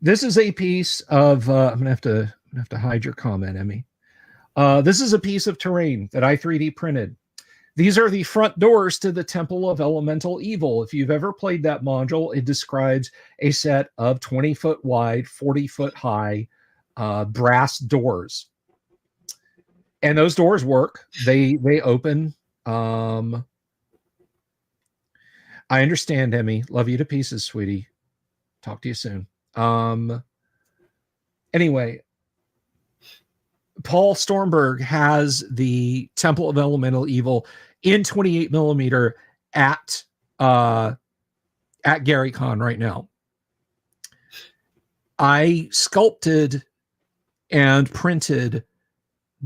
this is a piece of, I'm going to have to hide your comment, Emmy. This is a piece of terrain that I 3D printed. These are the front doors to the Temple of Elemental Evil. If you've ever played that module, it describes a set of 20-foot wide, 40-foot high brass doors. And those doors work. They open. I understand, Emmy. Love you to pieces, sweetie. Talk to you soon. Anyway, Paul Stormberg has the Temple of Elemental Evil in 28 millimeter at GaryCon right now. I sculpted and printed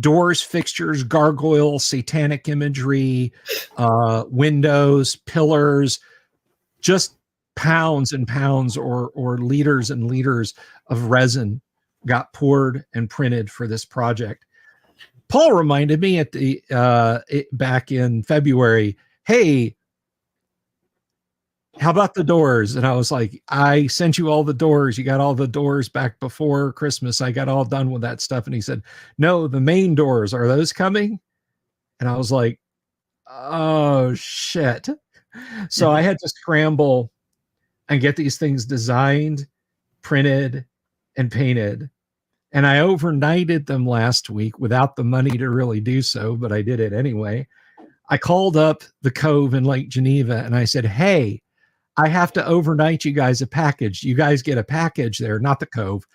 doors, fixtures, gargoyles, satanic imagery, windows, pillars, just pounds and pounds or liters and liters of resin got poured and printed for this project. Paul reminded me at the back in February, hey, how about the doors? And I was like, I sent you all the doors. You got all the doors back before Christmas. I got all done with that stuff. And he said, no, the main doors, are those coming? And I was like, oh shit. So I had to scramble and get these things designed, printed, and painted. And I overnighted them last week without the money to really do so, but I did it anyway. I called up the Cove in Lake Geneva and I said, hey, I have to overnight you guys a package. You guys get a package there, not the Cove,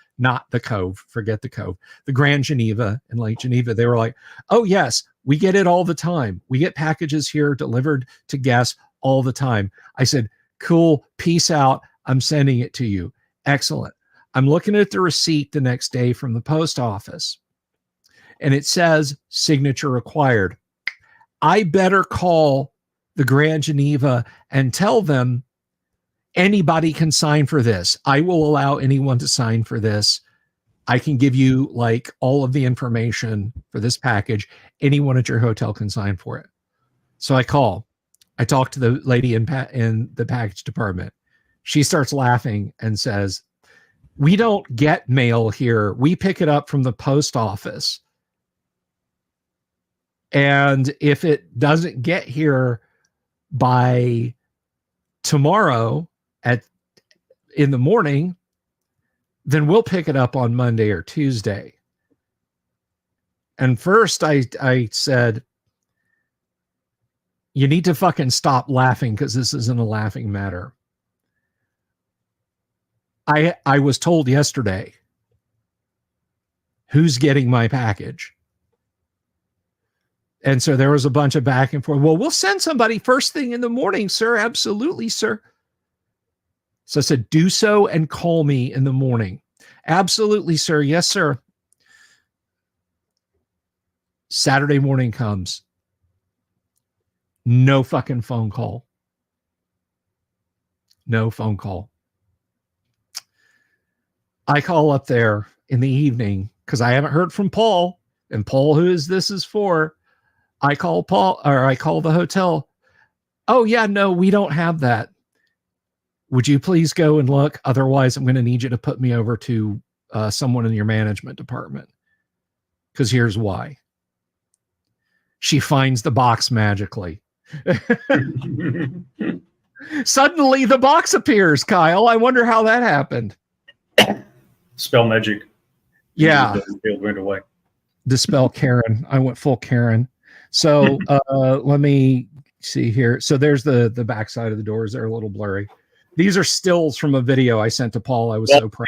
forget the Cove, the Grand Geneva in Lake Geneva. They were like, oh, yes, we get it all the time. We get packages here delivered to guests all the time. I said, cool, peace out. I'm sending it to you. Excellent. I'm looking at the receipt the next day from the post office, and it says signature required. I better call the Grand Geneva and tell them anybody can sign for this. I will allow anyone to sign for this. I can give you like all of the information for this package. Anyone at your hotel can sign for it. So I call. I talk to the lady in the package department. She starts laughing and says, we don't get mail here. We pick it up from the post office. And if it doesn't get here by tomorrow in the morning, then we'll pick it up on Monday or Tuesday. And first I said, you need to fucking stop laughing because this isn't a laughing matter. I was told yesterday who's getting my package. And so there was a bunch of back and forth. Well, we'll send somebody first thing in the morning, sir. Absolutely, sir. So I said, do so and call me in the morning. Absolutely, sir. Yes, sir. Saturday morning comes. No fucking phone call. No phone call. I call up there in the evening because I haven't heard from Paul. And Paul, who is this is for? I call Paul, or I call the hotel. Oh, yeah, no, we don't have that. Would you please go and look? Otherwise, I'm going to need you to put me over to someone in your management department. Because here's why. She finds the box magically. Suddenly, the box appears, Kyle. I wonder how that happened. Spell magic. Yeah. It went away. Dispel Karen. I went full Karen. So let me see here. So there's the backside of the doors. They're a little blurry. These are stills from a video I sent to Paul. I was so proud.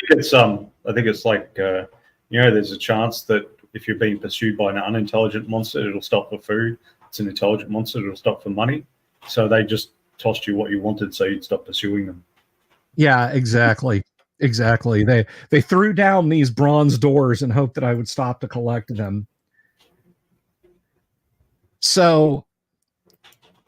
I think it's like there's a chance that if you're being pursued by an unintelligent monster, it'll stop for food. It's an intelligent monster, it'll stop for money. So they just tossed you what you wanted so you'd stop pursuing them. Yeah, exactly. Exactly. They threw down these bronze doors and hoped that I would stop to collect them. So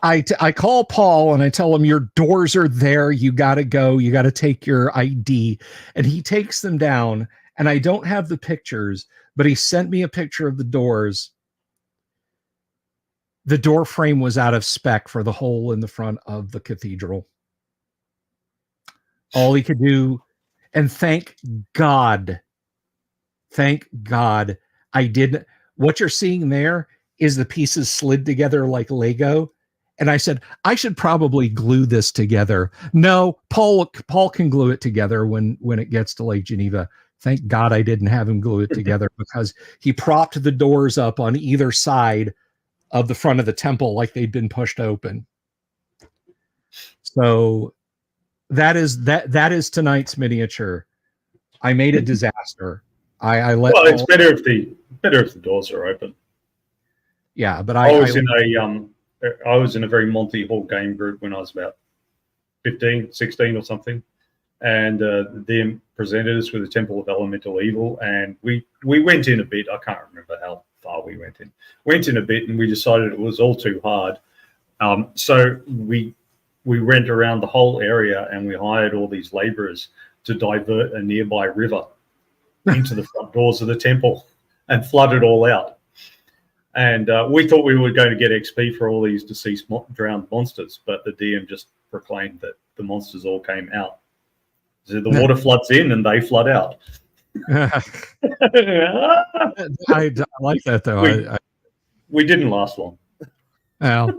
I call Paul and I tell him, your doors are there. You got to go. You got to take your ID. And he takes them down. And I don't have the pictures, but he sent me a picture of the doors. The door frame was out of spec for the hole in the front of the cathedral. All he could do, and thank God I didn't. What you're seeing there is the pieces slid together like Lego. And I said, I should probably glue this together. No, Paul can glue it together when it gets to Lake Geneva. Thank God I didn't have him glue it together because he propped the doors up on either side of the front of the temple like they'd been pushed open. So that is tonight's miniature. I made a disaster. I let. Well, it's better if the doors are open. Yeah, but I was in a very Monty Hall game group when I was about 15, 16 or something. And them presented us with the Temple of Elemental Evil. And we went in a bit. I can't remember how far we went in. Went in a bit and we decided it was all too hard. So we went around the whole area and we hired all these laborers to divert a nearby river into the front doors of the temple and flood it all out. And we thought we were going to get XP for all these deceased drowned monsters, but the DM just proclaimed that the monsters all came out. So the water floods in and they flood out. I like that, though. We didn't last long. Well,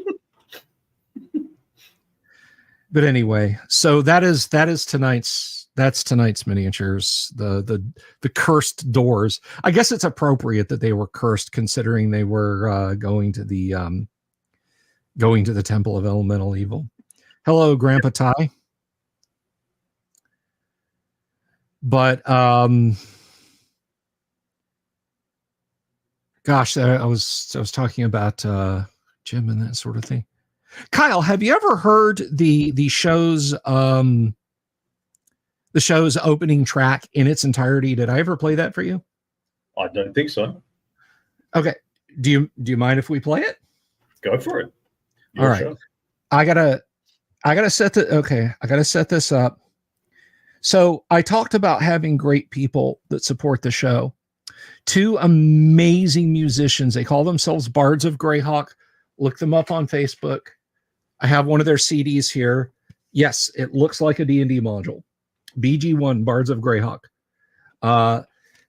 but anyway, so that is tonight's That's tonight's miniatures. The cursed doors. I guess it's appropriate that they were cursed, considering they were going to the Temple of Elemental Evil. Hello, Grandpa Ty. But gosh, I was talking about Jim and that sort of thing. Kyle, have you ever heard the show's opening track in its entirety? Did I ever play that for you? I don't think so. Okay. Do you mind if we play it? Go for it. All right. Show. I gotta set this up. So I talked about having great people that support the show. Two amazing musicians. They call themselves Bards of Greyhawk. Look them up on Facebook. I have one of their CDs here. Yes, it looks like a D&D module. BG1, Bards of Greyhawk.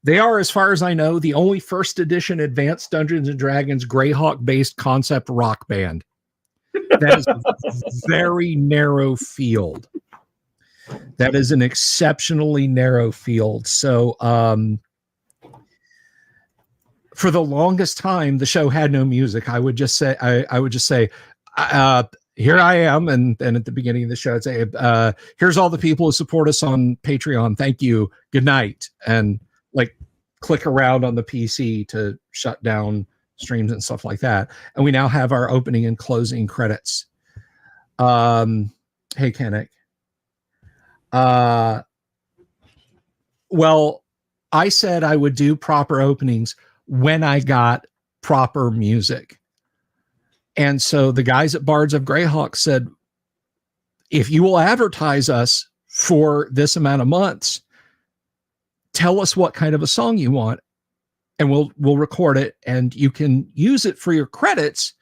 They are, as far as I know, the only first edition Advanced Dungeons and Dragons Greyhawk-based concept rock band. That is a very narrow field. That is an exceptionally narrow field. So for the longest time, the show had no music. I would just say, here I am. And then at the beginning of the show, I'd say, here's all the people who support us on Patreon. Thank you. Good night. And like click around on the PC to shut down streams and stuff like that. And we now have our opening and closing credits. Hey, Kennick. Well, I said I would do proper openings when I got proper music. And so the guys at Bards of Greyhawk said, if you will advertise us for this amount of months, tell us what kind of a song you want, and we'll record it, and you can use it for your credits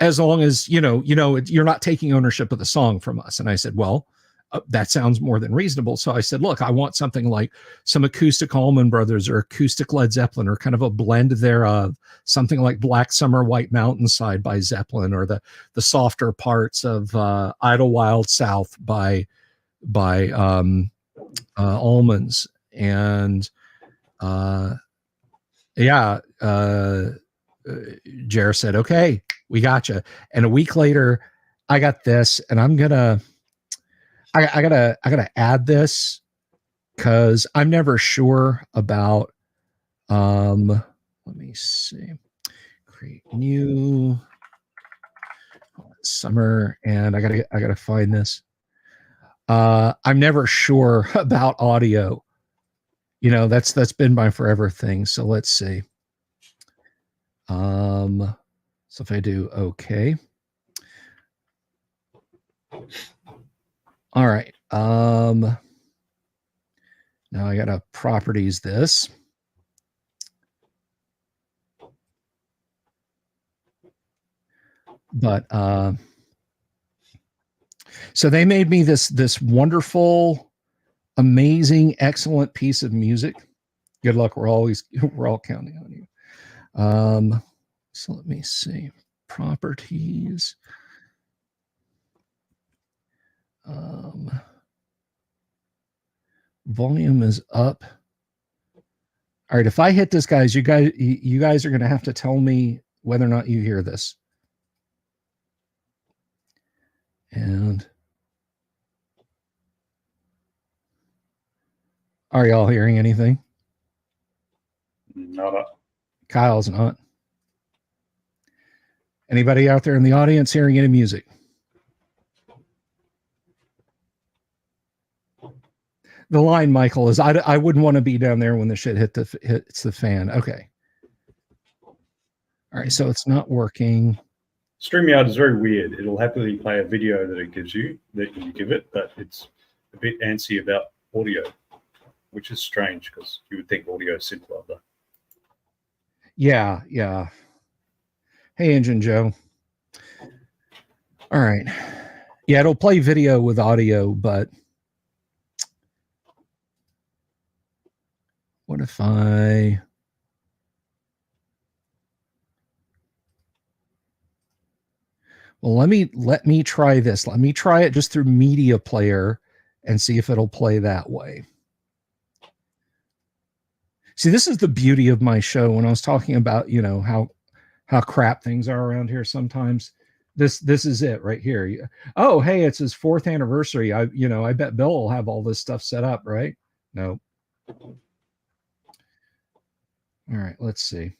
as long as you're not taking ownership of the song from us. And I said, well, that sounds more than reasonable. So I said, look, I want something like some acoustic Allman Brothers or acoustic Led Zeppelin, or kind of a blend thereof, something like Black Summer, White Mountainside by Zeppelin, or the softer parts of Idlewild South by Allmans. And Jer said, okay, we got you. And a week later, I got this, and I gotta add this because I'm never sure about let me see, create new summer, and I gotta find this. I'm never sure about audio. That's been my forever thing. So let's see. So if I do okay. All right. Now I gotta properties this. But so they made me this wonderful, amazing, excellent piece of music. Good luck. We're all counting on you. So let me see. Properties. Volume is up. All right, if I hit this, guys, you guys are going to have to tell me whether or not you hear this. And are y'all hearing anything? Not. Kyle's not. Anybody out there in the audience hearing any music? The line, Michael, is I wouldn't want to be down there when the shit hits the fan. Okay. All right, so it's not working. StreamYard is very weird. It'll happily play a video that it gives you, that you give it, but it's a bit antsy about audio, which is strange because you would think audio is simpler. Though. Yeah. Hey, Engine Joe. All right. Yeah, it'll play video with audio, but what if I... Well, let me try this. Let me try it just through Media Player, and see if it'll play that way. See, this is the beauty of my show. When I was talking about, you know, how crap things are around here sometimes, this is it right here. Oh, hey, it's his 4th anniversary. I bet Bill will have all this stuff set up, right? No. All right, let's see.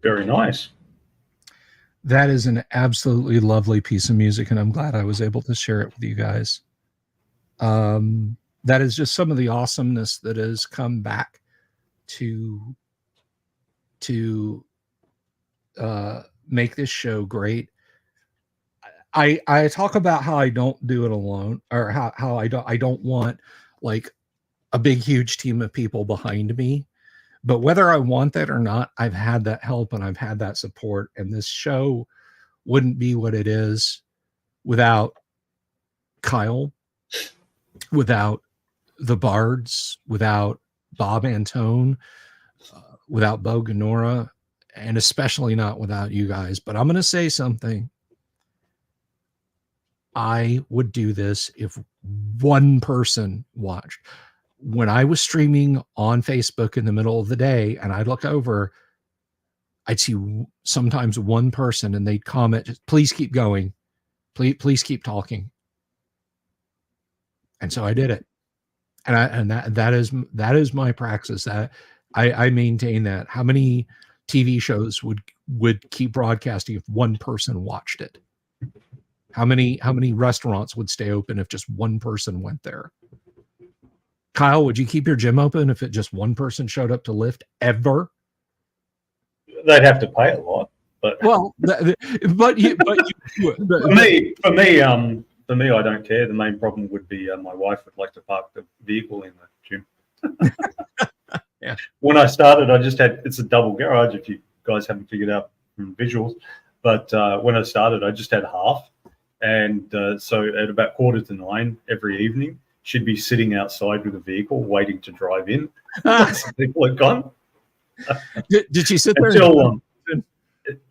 Very nice. That is an absolutely lovely piece of music, and I'm glad I was able to share it with you guys. That is just some of the awesomeness that has come back to make this show great. I talk about how I don't do it alone, or how I don't want like a big huge team of people behind me. But whether I want that or not, I've had that help and I've had that support, and this show wouldn't be what it is without Kyle, without the Bards, without Bob Antone, without Bo Ganora, and especially not without you guys. But I'm going to say something. I would do this if one person watched. When I was streaming on Facebook in the middle of the day and I'd look over, I'd see sometimes one person and they'd comment, please keep going. Please keep talking. And so I did it. And that is my praxis. That I maintain that. How many TV shows would keep broadcasting if one person watched it? How many restaurants would stay open if just one person went there? Kyle, would you keep your gym open if it just one person showed up to lift ever? They'd have to pay a lot, but well, but for me, I don't care. The main problem would be my wife would like to park the vehicle in the gym. Yeah. When I started, it's a double garage. If you guys haven't figured out from visuals, but when I started, I just had half, and so at about 8:45 every evening, she'd be sitting outside with a vehicle waiting to drive in. Some people had gone. Did she sit there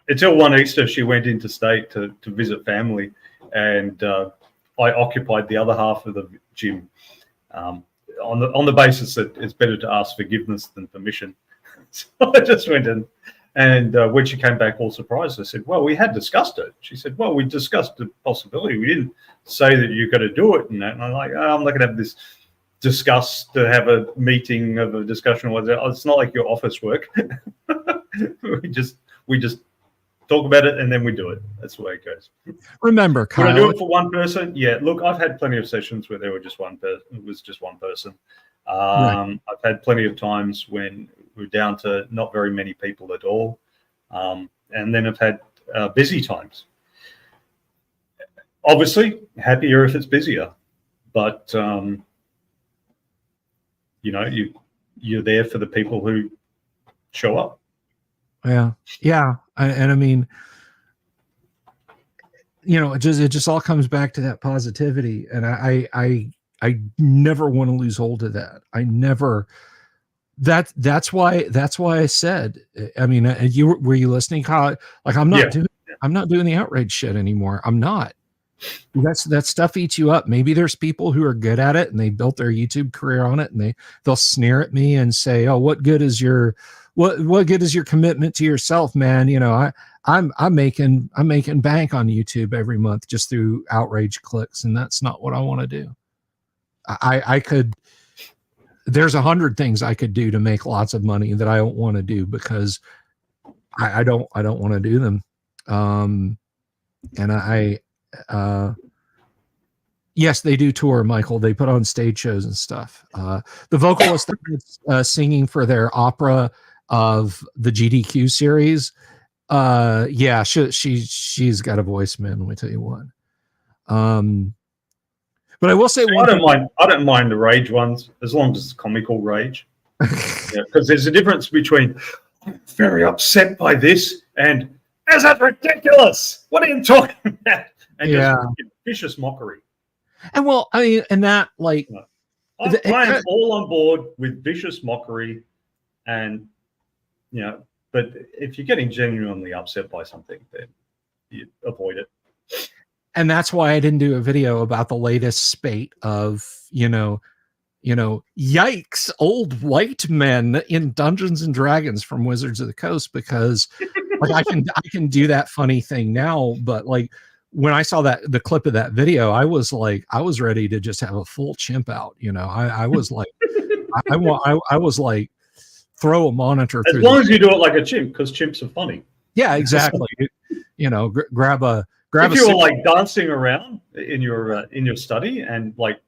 until one Easter? She went interstate to visit family, and I occupied the other half of the gym on the basis that it's better to ask forgiveness than permission. So I just went in, and when she came back all surprised, I said, "Well, we had discussed it." She said, "Well, we discussed the possibility. We didn't say that you're going to do it." And that, and I'm like, "Oh, I'm not going to have this to have a meeting of a discussion. It's not like your office work. we just talk about it and then we do it. That's the way it goes." Remember, Kyle, would I do it for one person? Yeah. Look, I've had plenty of sessions where there were just one person. It was just one person. Right. I've had plenty of times when we're down to not very many people at all, and then I've had busy times. Obviously, happier if it's busier, but you're there for the people who show up. Yeah. And I mean, it just all comes back to that positivity. And I never want to lose hold of that. I never, that's why I said, I mean, were you listening, Kyle? Like, I'm not doing the outrage shit anymore. I'm not. That stuff eats you up. Maybe there's people who are good at it and they built their YouTube career on it, and they'll sneer at me and say, "Oh, what good is your commitment to yourself, man? I'm making bank on YouTube every month just through outrage clicks, and that's not what I want to do. I could. There's 100 things I could do to make lots of money that I don't want to do because I don't want to do them. And yes, they do tour, Michael. They put on stage shows and stuff. The vocalist that's singing for their opera of the GDQ series, yeah, she's got a voice, man. Let me tell you what. But I will say, I don't mind the rage ones as long as it's comical rage. Because there's a difference between "I'm very upset by this" and "Is that ridiculous? What are you talking about?" And just vicious mockery. And well, I mean, and that like, I am all on board with vicious mockery, and but if you're getting genuinely upset by something, then you avoid it. And that's why I didn't do a video about the latest spate of, yikes, old white men in Dungeons and Dragons from Wizards of the Coast, because like I can do that funny thing now, but like when I saw the clip of that video, I was ready to just have a full chimp out. I was like, I was like, throw a monitor as long as you do it like a chimp, because chimps are funny. Yeah, exactly. Grab a. If you were like dancing around in your study and like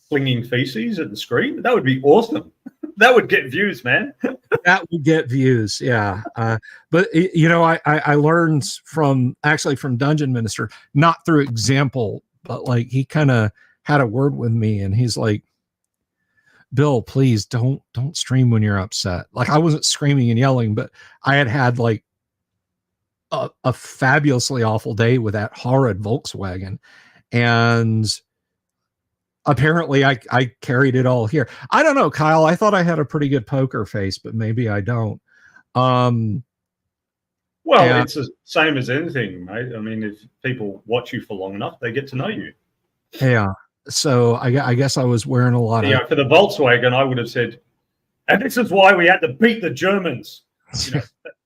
flinging feces at the screen, that would be awesome. That would get views, man. That would get views, yeah. But I learned from Dungeon Minister, not through example, but like he kind of had a word with me, and he's like, "Bill, please don't stream when you're upset." Like I wasn't screaming and yelling, but I had like a fabulously awful day with that horrid Volkswagen, and apparently I carried it all here. I don't know, Kyle. I thought I had a pretty good poker face, but maybe I don't. Well, And, it's the same as anything, mate. I mean, if people watch you for long enough, they get to know you. yeah. So I guess I was wearing a lot of. For the Volkswagen, I would have said, and this is why we had to beat the Germans.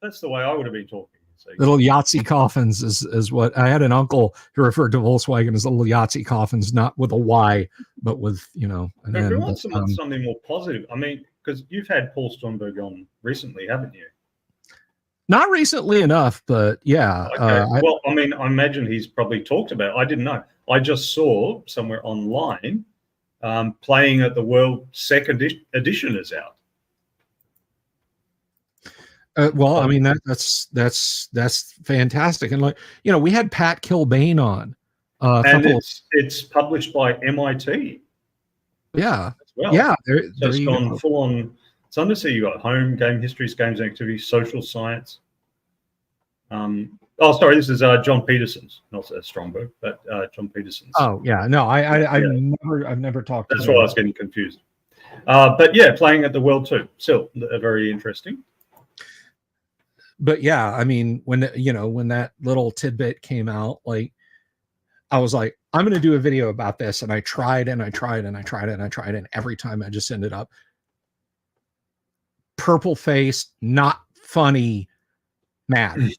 That's the way I would have been talking. Little Yahtzee coffins is what I had. An uncle who referred to Volkswagen as little Yahtzee coffins, not with a Y, but with, an If we N. want something more positive, I mean, because you've had Paul Stromberg on recently, haven't you? Not recently enough, but yeah. Okay. Well, I mean, I imagine he's probably talked about it. I didn't know. I just saw somewhere online Playing at the World second edition is out. Well, I mean, that's fantastic. And we had Pat Kilbane on. And it's published by MIT. Yeah. As well. Yeah. So it's gone full on. It's undersea. You got home, game histories, games and activities, social science. Sorry, this is John Peterson's, not Stromberg, but John Peterson's. Oh yeah, no, I've never talked. That's why I was getting confused. But yeah, Playing at the World too. Still very interesting. But yeah, I mean, when that little tidbit came out, like, I was like, I'm going to do a video about this, and I tried and I tried and I tried and I tried, and every time I just ended up purple faced, not funny, mad.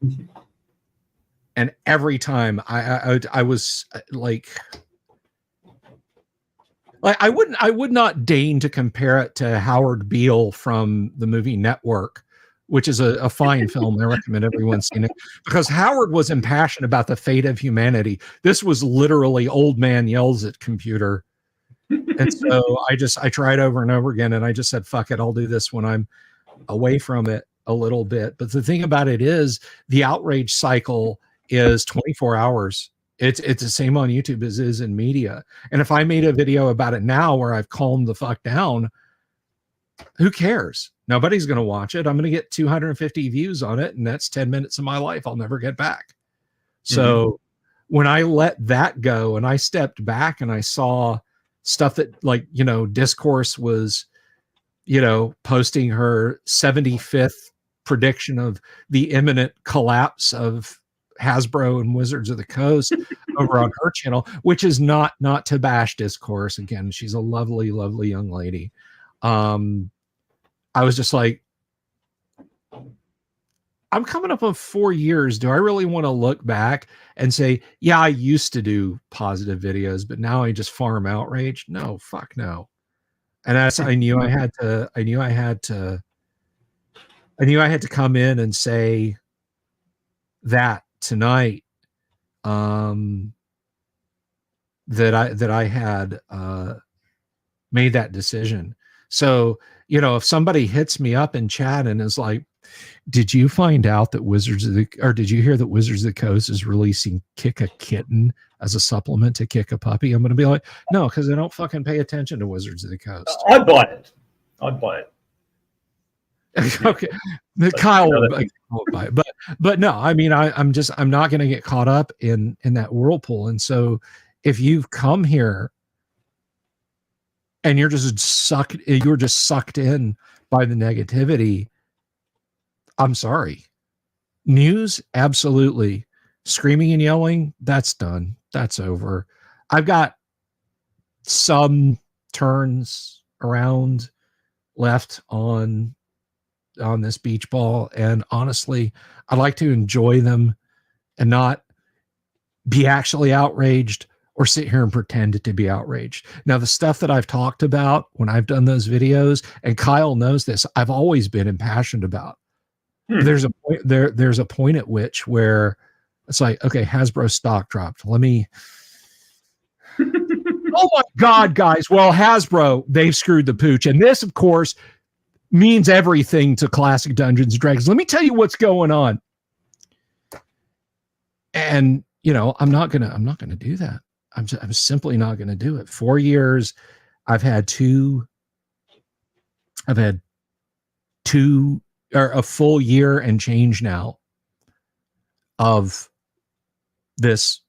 And every time I was like I would not deign to compare it to Howard Beale from the movie Network, which is a fine film. I recommend everyone see it, because Howard was impassioned about the fate of humanity. This was literally old man yells at computer. And so I tried over and over again, and I just said, fuck it, I'll do this when I'm away from it a little bit. But the thing about it is, the outrage cycle is 24 hours. It's the same on YouTube as it is in media. And if I made a video about it now where I've calmed the fuck down, who cares? Nobody's going to watch it. I'm going to get 250 views on it, and that's 10 minutes of my life I'll never get back. So when I let that go and I stepped back and I saw stuff that, like, Discourse was, posting her 75th prediction of the imminent collapse of Hasbro and Wizards of the Coast over on her channel, which is not to bash Discourse. Again, she's a lovely, lovely young lady. I was just like, I'm coming up on 4 years. Do I really want to look back and say, yeah, I used to do positive videos, but now I just farm outrage? No, fuck no. And I knew I had to come in and say that tonight, that I had made that decision. So, if somebody hits me up in chat and is like, did you find out that did you hear that Wizards of the Coast is releasing Kick a Kitten as a supplement to Kick a Puppy? I'm going to be like, no, because I don't fucking pay attention to Wizards of the Coast. I'd buy it. Okay. Kyle would buy it. But no, I mean, I'm not going to get caught up in that whirlpool. And so if you've come here and you're just sucked in by the negativity, I'm sorry. News, absolutely. Screaming and yelling, that's done. That's over. I've got some turns around left on this beach ball, and honestly, I like to enjoy them and not be actually outraged or sit here and pretend to be outraged. Now, the stuff that I've talked about when I've done those videos, and Kyle knows this, I've always been impassioned about. There's a point at which where it's like, okay, Hasbro stock dropped. Let me. Oh my God, guys! Well, Hasbro, they've screwed the pooch, and this, of course, means everything to classic Dungeons and Dragons. Let me tell you what's going on. And I'm not gonna do that. I'm simply not gonna do it. 4 years, I've had two or a full year and change now of this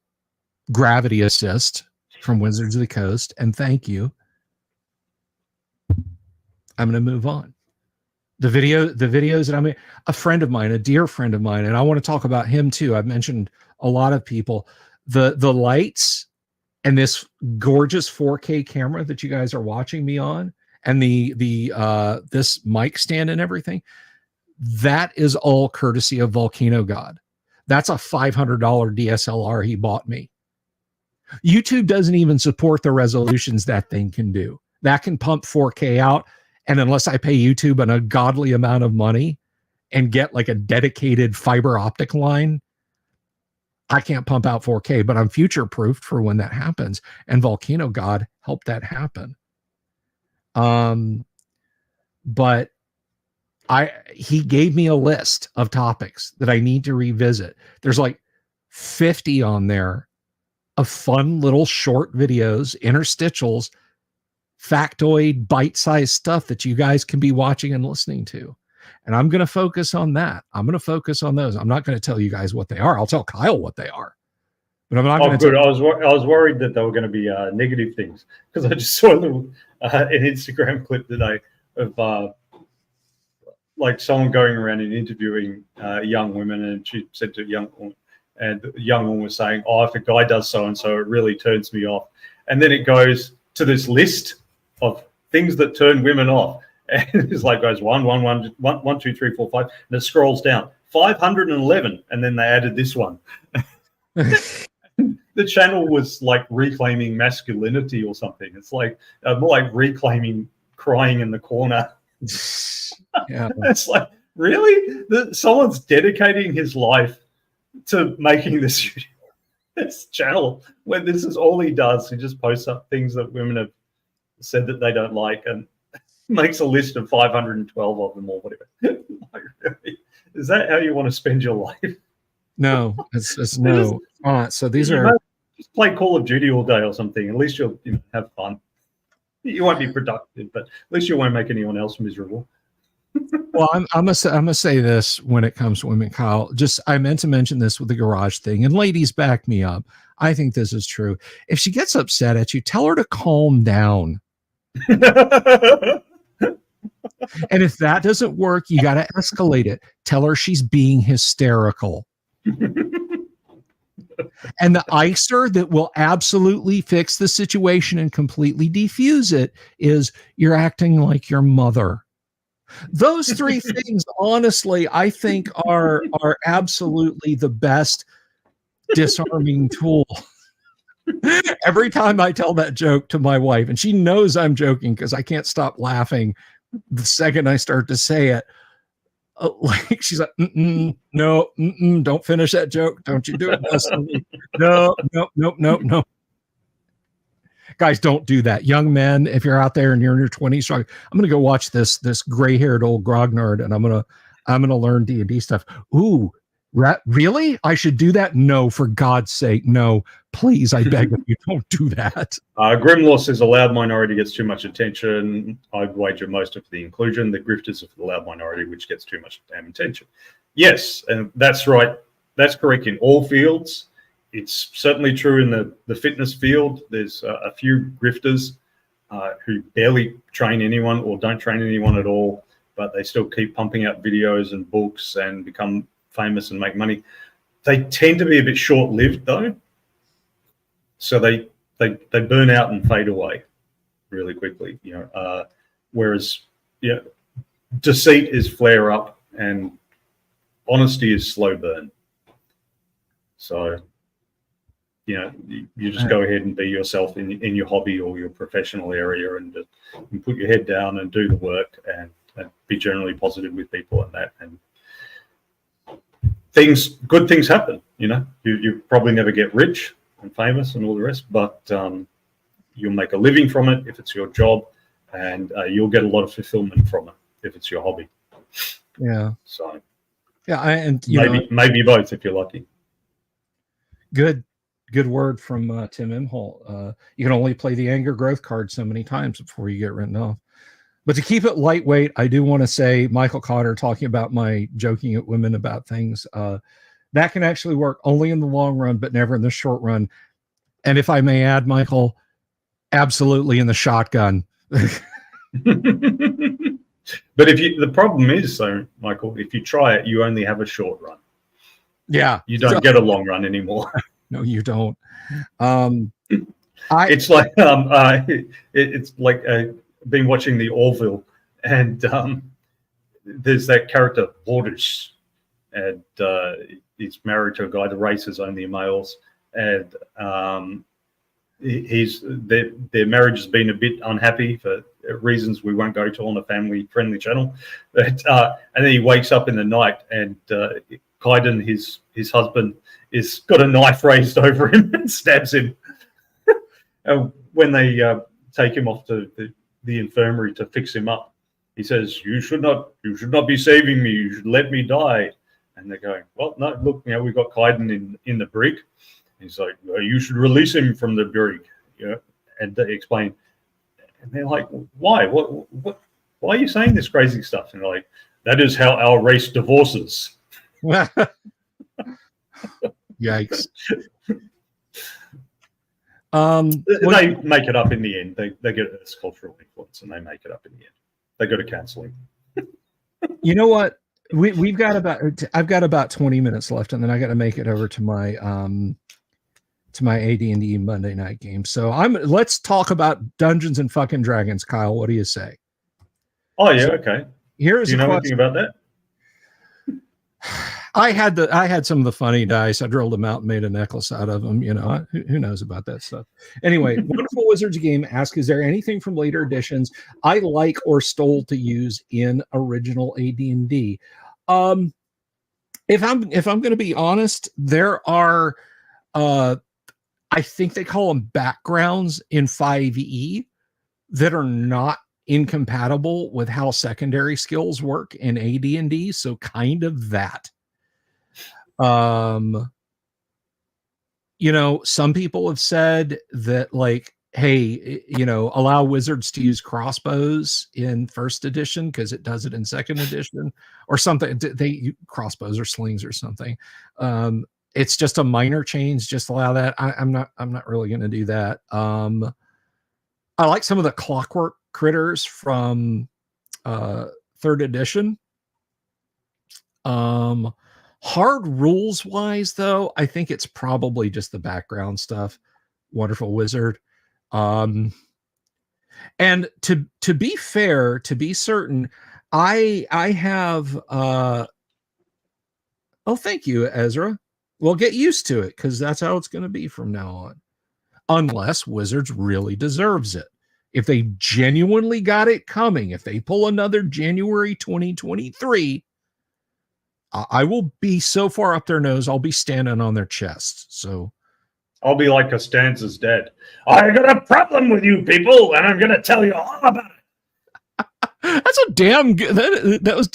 gravity assist from Wizards of the Coast, and thank you. I'm going to move on, the videos that I made, a friend of mine, a dear friend of mine, and I want to talk about him too. I've mentioned a lot of people, the lights and this gorgeous 4K camera that you guys are watching me on, and the this mic stand and everything, that is all courtesy of Volcano God. That's a $500 DSLR he bought me. YouTube doesn't even support the resolutions that thing can do. That can pump 4K out, and unless I pay YouTube an ungodly amount of money and get like a dedicated fiber optic line, I can't pump out 4K, but I'm future-proofed for when that happens. And Volcano God helped that happen. But he gave me a list of topics that I need to revisit. There's like 50 on there of fun little short videos, interstitials, factoid, bite-sized stuff that you guys can be watching and listening to. And I'm going to focus on that. I'm going to focus on those. I'm not going to tell you guys what they are. I'll tell Kyle what they are. But I'm not going to. Good. I was worried that they were going to be negative things, because I just saw an Instagram clip today of like someone going around and interviewing young women, and she said to a young woman, and the young woman was saying, "Oh, if a guy does so and so, it really turns me off." And then it goes to this list of things that turn women off, and it's like goes 1, 1, 1, 1, 1, 2, 3, 4, 5, and it scrolls down 511, and then they added this one. The channel was like reclaiming masculinity or something. It's like more like reclaiming crying in the corner. Yeah. It's like, really? Someone's dedicating his life to making this channel when this is all he does. He just posts up things that women have said that they don't like and makes a list of 512 of them or whatever. Like, really? Is that how you want to spend your life? No, it's no. So these are just play Call of Duty all day or something. At least you'll have fun. You won't be productive, but at least you won't make anyone else miserable. Well, I'm gonna say this when it comes to women, Kyle. I meant to mention this with the garage thing, and ladies, back me up. I think this is true. If she gets upset at you, tell her to calm down. And if that doesn't work, you got to escalate it. Tell her she's being hysterical. And the icer that will absolutely fix the situation and completely defuse it is you're acting like your mother. Those three things, honestly, I think are absolutely the best disarming tool. Every time I tell that joke to my wife, and she knows I'm joking because I can't stop laughing the second I start to say it, like she's like, no, don't finish that joke. Don't you do it. No. Guys, don't do that. Young men, if you're out there and you're in your 20s, I'm going to go watch this gray-haired old grognard, and I'm going to learn D&D stuff. Ooh, really? I should do that? No, for God's sake, no. Please, I beg of you, don't do that. Grimlaw says a loud minority gets too much attention. I'd wager most of the inclusion. The grifters are for the loud minority, which gets too much damn attention. Yes, and that's right. That's correct in all fields. It's certainly true in the fitness field. There's a few grifters who barely train anyone or don't train anyone at all, but they still keep pumping out videos and books and become famous and make money. They tend to be a bit short-lived, though. So they burn out and fade away really quickly, whereas deceit is flare up and honesty is slow burn. So you just go ahead and be yourself in your hobby or your professional area, and put your head down and do the work and be generally positive with people and that, and good things happen. You probably never get rich and famous and all the rest, but you'll make a living from it if it's your job, and you'll get a lot of fulfillment from it if it's your hobby. Yeah. So yeah, maybe both if you're lucky. Good word from Tim Imholt. You can only play the anger growth card so many times before you get written off. But to keep it lightweight, I do want to say Michael Cotter talking about my joking at women about things. That can actually work only in the long run, but never in the short run. And if I may add, Michael, absolutely in the shotgun. But the problem is, though, Michael, if you try it, you only have a short run. Yeah. You don't get a long run anymore. No, you don't. It's like it's like been watching the Orville, and there's that character Borders, and he's married to a guy that races only males, and their marriage has been a bit unhappy for reasons we won't go to on a family-friendly channel. But and then he wakes up in the night, and Kaiden, his husband, is got a knife raised over him and stabs him. And when they take him off to the infirmary to fix him up, he says, "You should not be saving me. You should let me die." And they're going, "Well, no, look, we've got Kaiden in the brig." He's like, "You should release him from the brig." And they explain, and they're like, "Why? What? Why are you saying this crazy stuff?" And they're like, "That is how our race divorces." Yikes. They make it up in the end. They get this cultural influence, and they make it up in the end. They go to counseling. You know what? I've got about 20 minutes left, and then I got to make it over to my AD&D Monday night game. So let's talk about Dungeons and fucking Dragons, Kyle. What do you say? Oh yeah, okay. Here's do you know anything about that? I had some of the funny dice. I drilled them out and made a necklace out of them. Who knows about that stuff? Anyway, Wonderful Wizards game asks, is there anything from later editions I like or stole to use in original AD&D? If I'm going to be honest, there are I think they call them backgrounds in 5e that are not incompatible with how secondary skills work in AD&D. So kind of that. Some people have said that, like, hey, allow wizards to use crossbows in first edition because it does it in second edition or something. Crossbows or slings or something. It's just a minor change. Just allow that. I'm not really going to do that. I like some of the clockwork critters from third edition. Hard rules wise, though, I think it's probably just the background stuff. Wonderful Wizard. And to be fair, to be certain, I have oh, thank you, Ezra. We'll get used to it because that's how it's going to be from now on. Unless Wizards really deserves it. If they genuinely got it coming, if they pull another January 2023, I will be so far up their nose, I'll be standing on their chest. So I'll be like Costanza's dead. I got a problem with you people, and I'm going to tell you all about it. That's a damn good. That was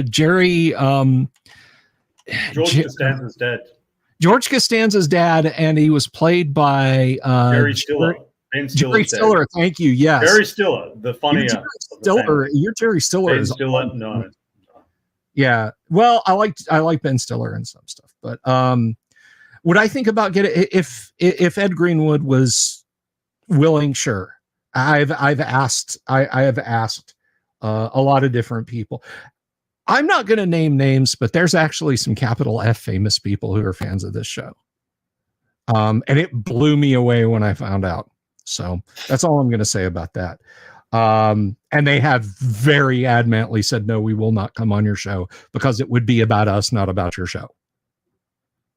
Jerry. George Costanza's dead. George Costanza's dad, and he was played by Jerry Stiller. Ben Jerry Stiller, thank you. Yes, Jerry Stiller, the funny. You're Jerry Stiller. Ben Stiller, no. Yeah, well, I like Ben Stiller and some stuff, but would I think about getting if Ed Greenwood was willing? Sure, I have asked a lot of different people. I'm not going to name names, but there's actually some capital F famous people who are fans of this show. And it blew me away when I found out. So that's all I'm going to say about that. And they have very adamantly said, no, we will not come on your show because it would be about us, not about your show.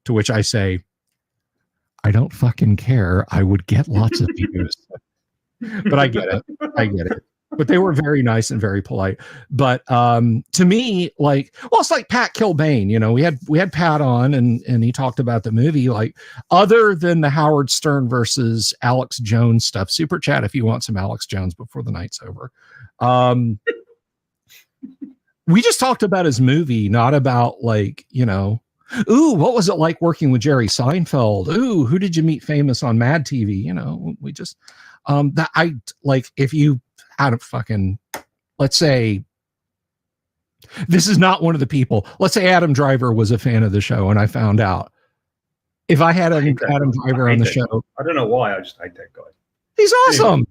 To which I say, I don't fucking care. I would get lots of views. But I get it. But they were very nice and very polite. But to me, it's like Pat Kilbane. We had Pat on and he talked about the movie. Like, other than the Howard Stern versus Alex Jones stuff, super chat if you want some Alex Jones before the night's over. We just talked about his movie, not about ooh, what was it like working with Jerry Seinfeld? Ooh, who did you meet famous on Mad TV? We just that I like if you out of fucking, let's say this is not one of the people. Let's say Adam Driver was a fan of the show and I found out. If I had Adam Driver on the show. I don't know why. I just hate that guy. He's awesome.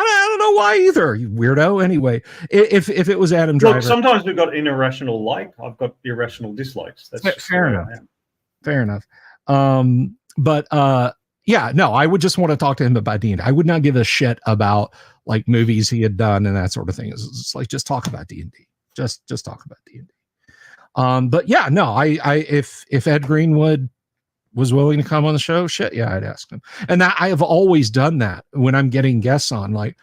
I don't know why either, you weirdo. Anyway, if it was Adam Driver. Look, sometimes we've got irrational like. I've got irrational dislikes. That's fair enough. Fair enough. But yeah, no, I would just want to talk to him about D&D. I would not give a shit about like movies he had done and that sort of thing. It's like, just talk about D&D. Just talk about D&D. But yeah, no, if Ed Greenwood was willing to come on the show, shit, yeah, I'd ask him. And that I have always done that when I'm getting guests on. Like,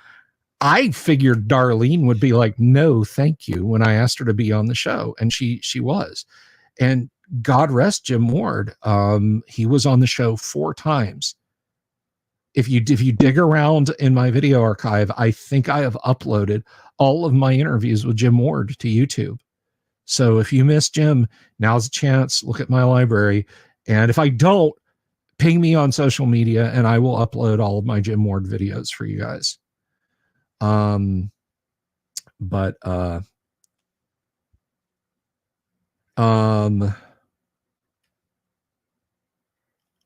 I figured Darlene would be like, no, thank you, when I asked her to be on the show, and she was. And God rest Jim Ward. He was on the show 4 times. If you dig around in my video archive, I think I have uploaded all of my interviews with Jim Ward to YouTube. So if you missed Jim, now's a chance. Look at my library. And if I don't, ping me on social media and I will upload all of my Jim Ward videos for you guys.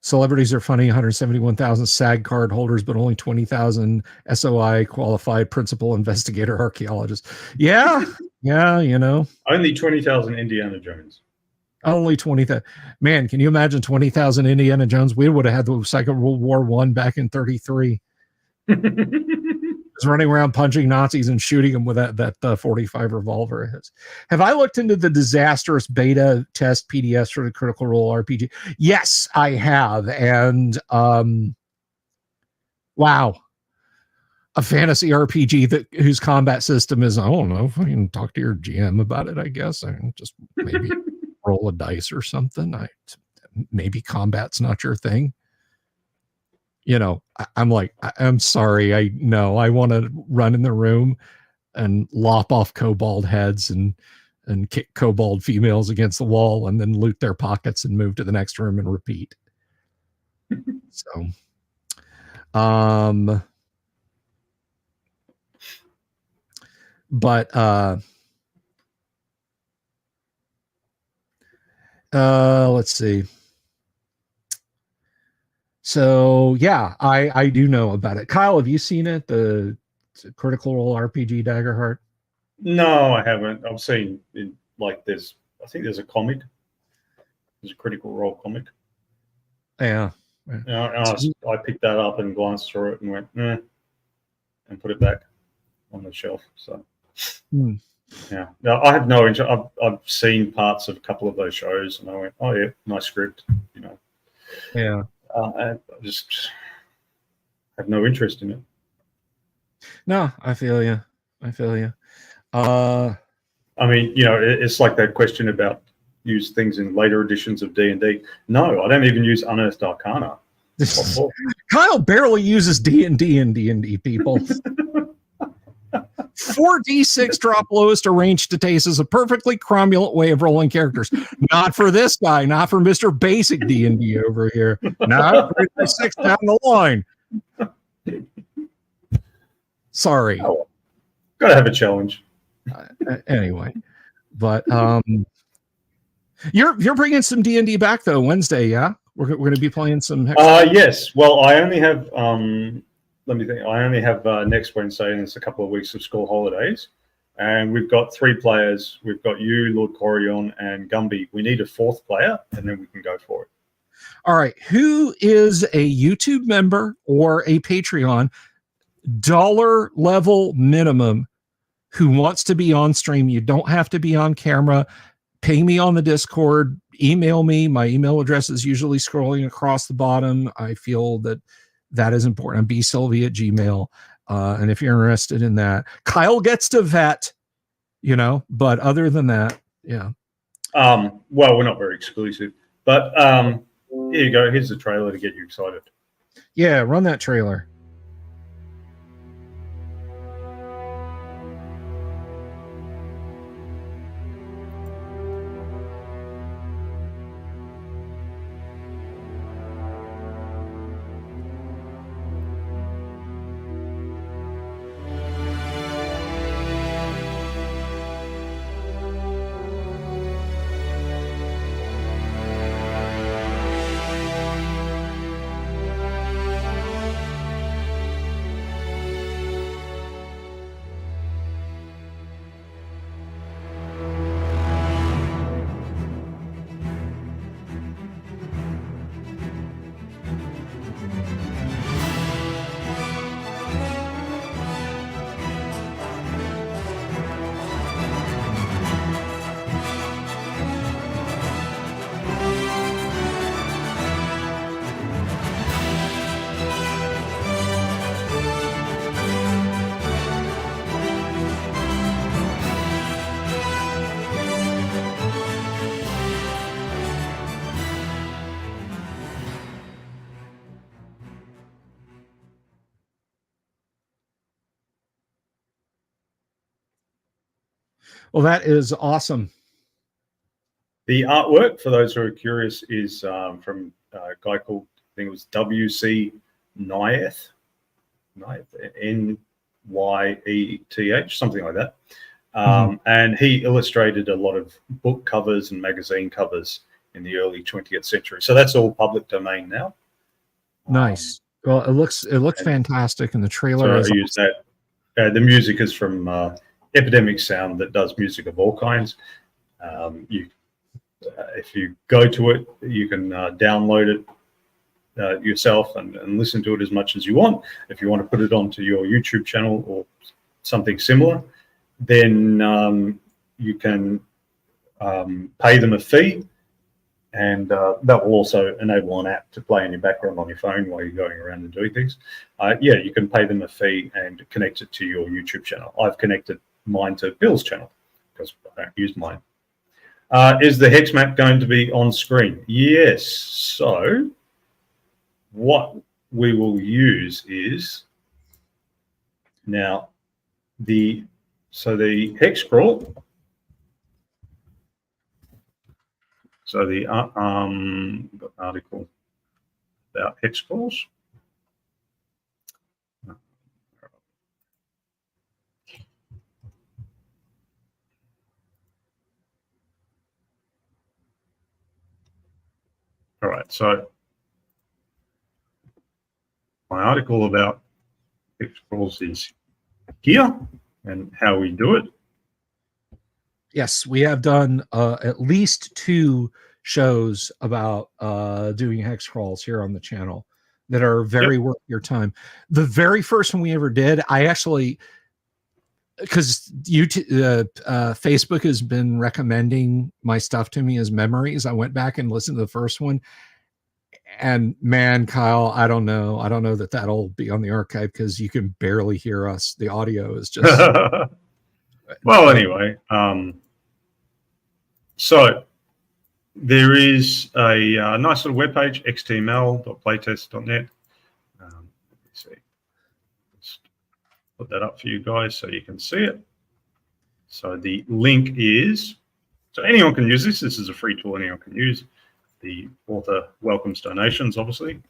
Celebrities are funny. 171,000 SAG card holders, but only 20,000 SOI qualified principal investigator archaeologists. Yeah. Yeah. You know, only 20,000 Indiana Jones. Only 20,000. Man, can you imagine 20,000 Indiana Jones? We would have had the Second World War I back in 33. Just running around punching Nazis and shooting them with that 45 revolver of his. Have I looked into the disastrous beta test PDS for the Critical Role RPG? Yes, I have. And wow. A fantasy RPG whose combat system is, I don't know, if I can talk to your GM about it, I guess. I can just maybe roll a dice or something. Maybe combat's not your thing. You know, I'm like, I'm sorry. I want to run in the room and lop off kobold heads and kick kobold females against the wall and then loot their pockets and move to the next room and repeat. So, but let's see. So yeah, I do know about it. Kyle, have you seen it? The Critical Role RPG Daggerheart? No, I haven't. I've seen I think there's a comic. There's a Critical Role comic. Yeah. I picked that up and glanced through it and went, and put it back on the shelf. So yeah, no, I have no interest. I've seen parts of a couple of those shows and I went, oh yeah, nice script, you know. Yeah. I just have no interest in it. No, I feel you. I mean, you know, it's like that question about use things in later editions of D&D. No, I don't even use Unearthed Arcana. Kyle barely uses D&D and D&D, people. 4d6 drop lowest to range status is a perfectly cromulent way of rolling characters. Not for this guy, not for Mr. Basic D&D over here. Not 3d6 down the line. Sorry. Oh, gotta have a challenge. Anyway, but you're bringing some D&D back though Wednesday, yeah? We're going to be playing some. Yes. Well, I only have. Let me think. I only have next Wednesday, and it's a couple of weeks of school holidays. And we've got 3 players. We've got you, Lord Corion, and Gumby. We need a 4th player, and then we can go for it. All right. Who is a YouTube member or a Patreon $1 level minimum who wants to be on stream? You don't have to be on camera. Ping me on the Discord. Email me. My email address is usually scrolling across the bottom. I feel that is important. bsylvie@gmail. And if you're interested in that, Kyle gets to vet, you know, but other than that, yeah. Well, we're not very exclusive, but here you go. Here's the trailer to get you excited. Yeah, run that trailer. Well, that is awesome. The artwork, for those who are curious, is from a guy called, I think it was W.C. Nyeth, Nyeth, something like that. And he illustrated a lot of book covers and magazine covers in the early 20th century. So that's all public domain now. Nice. Well, it looks fantastic, and the trailer is. So I use that. The music is from Epidemic Sound, that does music of all kinds. If you go to it, you can download it yourself and listen to it as much as you want. If you want to put it onto your YouTube channel or something similar, then you can pay them a fee, and that will also enable an app to play in your background on your phone while you're going around and doing things. Yeah, you can pay them a fee and connect it to your YouTube channel. I've connected mine to Bill's channel because I don't use mine. Is the hex map going to be on screen? Yes. So what we will use is now the hex scroll. So the article about hex scrolls. All right, so my article about hex scrolls is here and how we do it. Yes, we have done at least 2 shows about doing hex crawls here on the channel that are very worth your time. The very first one we ever did, I actually, because Facebook has been recommending my stuff to me as memories. I went back and listened to the first one, and man, Kyle, I don't know that that'll be on the archive because you can barely hear us. The audio is just. Well, anyway, so there is a nice little webpage, xtml.playtest.net. Let's see. Let's put that up for you guys so you can see it. So the link is, so anyone can use this. This is a free tool anyone can use. The author welcomes donations, obviously.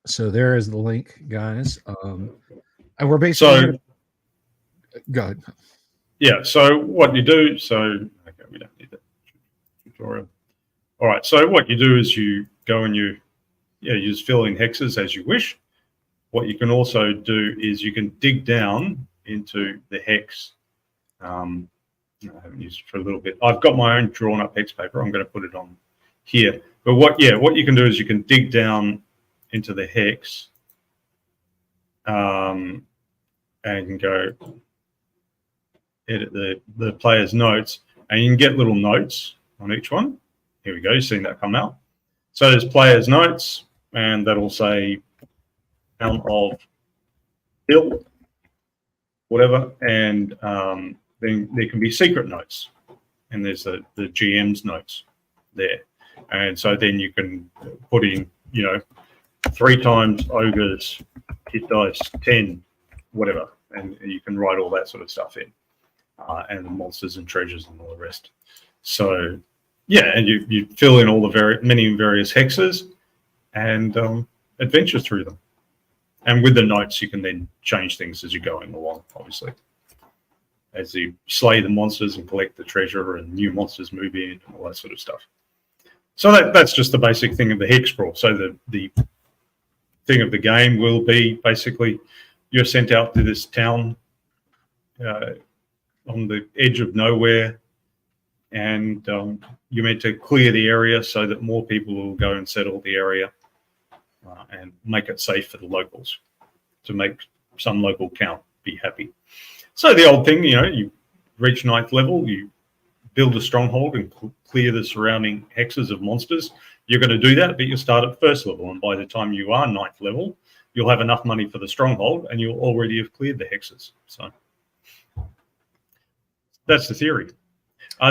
So there is the link, guys. And we're basically go ahead. Yeah, so what you do, okay, we don't need that tutorial. All right, so what you do is you go and you just fill in hexes as you wish. What you can also do is you can dig down into the hex. I haven't used it for a little bit. I've got my own drawn up hex paper. I'm going to put it on here. But what you can do is you can dig down into the hex and you can go edit the player's notes, and you can get little notes on each one. Here we go. You've seen that come out. So there's player's notes, and that'll say town of hill, whatever, and then there can be secret notes, and there's the GM's notes there, and so then you can put in 3 times ogres, hit dice 10, whatever, and you can write all that sort of stuff in, and the monsters and treasures and all the rest. So yeah, and you fill in all the many various hexes and adventure through them. And with the notes, you can then change things as you're going along, obviously, as you slay the monsters and collect the treasure and new monsters move in and all that sort of stuff. So that's just the basic thing of the hex scroll. So the thing of the game will be basically you're sent out to this town on the edge of nowhere, and you're meant to clear the area so that more people will go and settle the area and make it safe for the locals, to make some local count be happy. So the old thing, you reach 9th level, you build a stronghold and clear the surrounding hexes of monsters. You're going to do that, but you start at 1st level, and by the time you are 9th level, you'll have enough money for the stronghold, and you'll already have cleared the hexes. So that's the theory.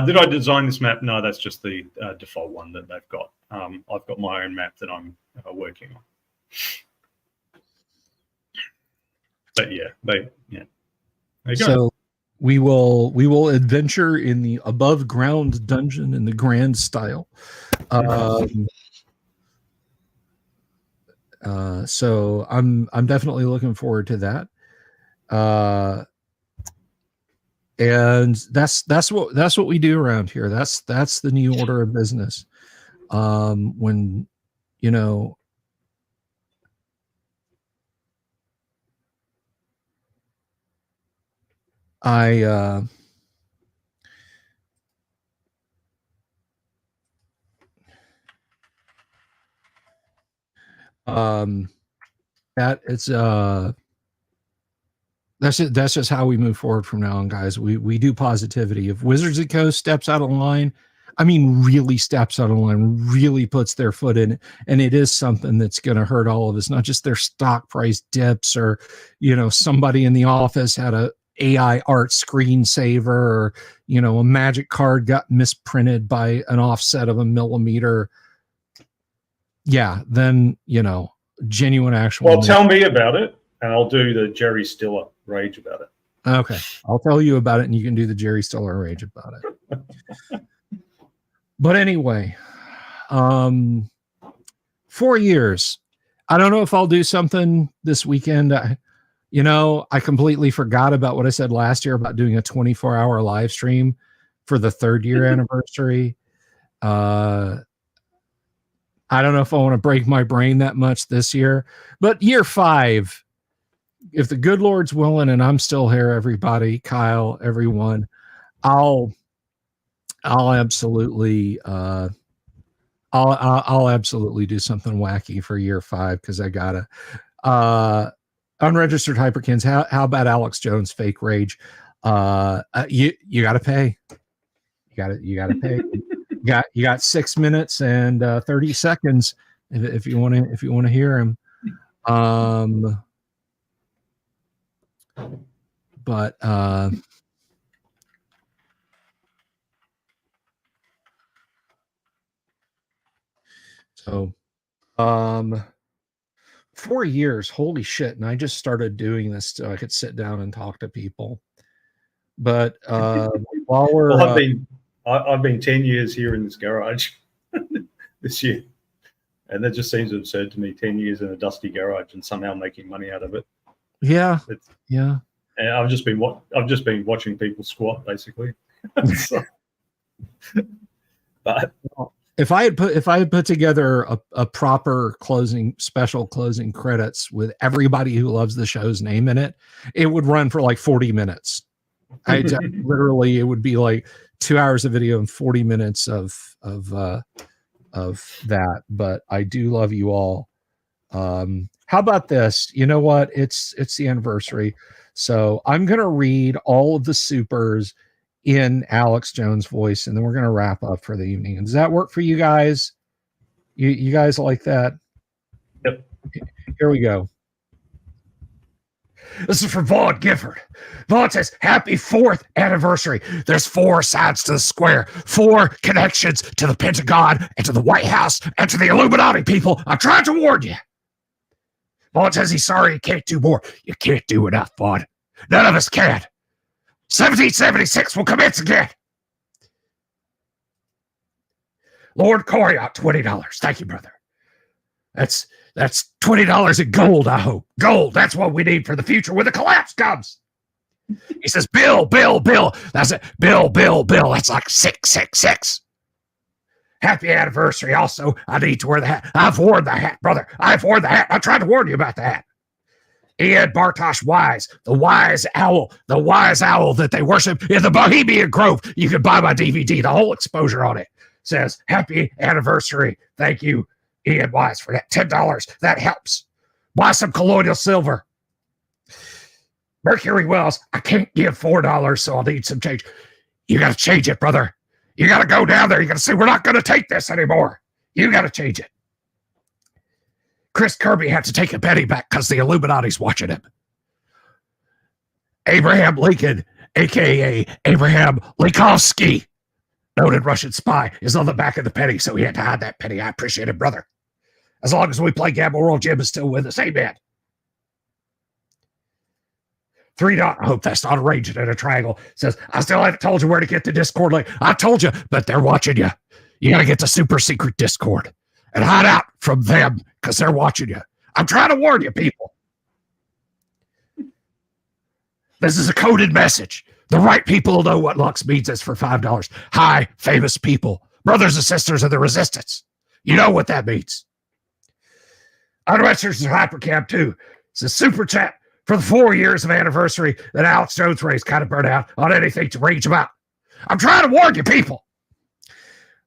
Did I design this map? No, that's just the default one that they've got. I've got my own map that I'm working on. But yeah, there you go. So we will adventure in the above ground dungeon in the grand style. So I'm definitely looking forward to that. And that's what we do around here. That's the new order of business. When that's just how we move forward from now on, guys. We do positivity. If Wizards of the Coast steps out of line, I mean, really steps out of line, really puts their foot in it, and it is something that's going to hurt all of us, not just their stock price dips or, somebody in the office had a AI art screensaver or, a magic card got misprinted by an offset of a millimeter. Yeah, then, genuine actual. Well, tell me about it, and I'll do the Jerry Stiller rage about it. Okay, I'll tell you about it, and you can do the Jerry Stiller rage about it. But anyway, 4 years. I don't know if I'll do something this weekend. I completely forgot about what I said last year about doing a 24-hour live stream for the 3rd year anniversary. I don't know if I want to break my brain that much this year, but year 5, if the good Lord's willing and I'm still here, everybody, Kyle, everyone, I'll absolutely I'll absolutely do something wacky for year 5 because I gotta. Unregistered Hyperkins, how about Alex Jones fake rage? You gotta pay. You gotta pay. You got 6 minutes and 30 seconds if you want to hear him. But so 4 years, holy shit. And I just started doing this so I could sit down and talk to people. But while we're I've been 10 years here in this garage this year, and that just seems absurd to me. 10 years in a dusty garage and somehow making money out of it. Yeah, yeah. And I've just been watching people squat basically. So, but if I had put together a proper special closing credits with everybody who loves the show's name in it, it would run for like 40 minutes. Literally, it would be like 2 hours of video and 40 minutes of that. But I do love you all. How about this? You know what? It's the anniversary. So I'm going to read all of the supers in Alex Jones' voice, and then we're going to wrap up for the evening. And does that work for you guys? You guys like that? Yep. Here we go. This is for Vaughn Gifford. Vaughn says, happy 4th anniversary. There's 4 sides to the square, 4 connections to the Pentagon and to the White House and to the Illuminati people. I tried to warn you. Vaughn says he's sorry he can't do more. You can't do enough, Vaughn. None of us can. 1776 will commence again. Lord Coriot, $20. Thank you, brother. That's $20 in gold, I hope. Gold, that's what we need for the future when the collapse comes. He says, Bill. That's it. Bill. That's like 666. Happy anniversary. Also, I need to wear the hat. I've worn the hat, brother. I've worn the hat. I tried to warn you about the hat. Ian Bartosz Wise, the wise owl that they worship in the Bohemian Grove. You can buy my DVD, the whole exposure on it. Says, happy anniversary. Thank you, Ian Wise, for that. $10. That helps. Buy some colloidal silver. Mercury Wells, I can't give $4, so I'll need some change. You got to change it, brother. You got to go down there. You got to say, we're not going to take this anymore. You got to change it. Chris Kirby had to take a penny back because the Illuminati's watching him. Abraham Lincoln, a.k.a. Abraham Linkovsky. Noted Russian spy is on the back of the penny, so he had to hide that penny. I appreciate it, brother. As long as we play Gamble World, Jim is still with us. Amen. 3 dot. I hope that's not arranged in a triangle. Says, I still haven't told you where to get the Discord link. I told you, but they're watching you. You got to get the super secret Discord and hide out from them because they're watching you. I'm trying to warn you, people. This is a coded message. The right people will know what Lux means is for $5. Hi, famous people, brothers and sisters of the resistance. You know what that means. Unregistered Hypercam 2. It's a super chat for the 4 years of anniversary that Alex Jones raised kind of burnt out on anything to rage about. I'm trying to warn you, people.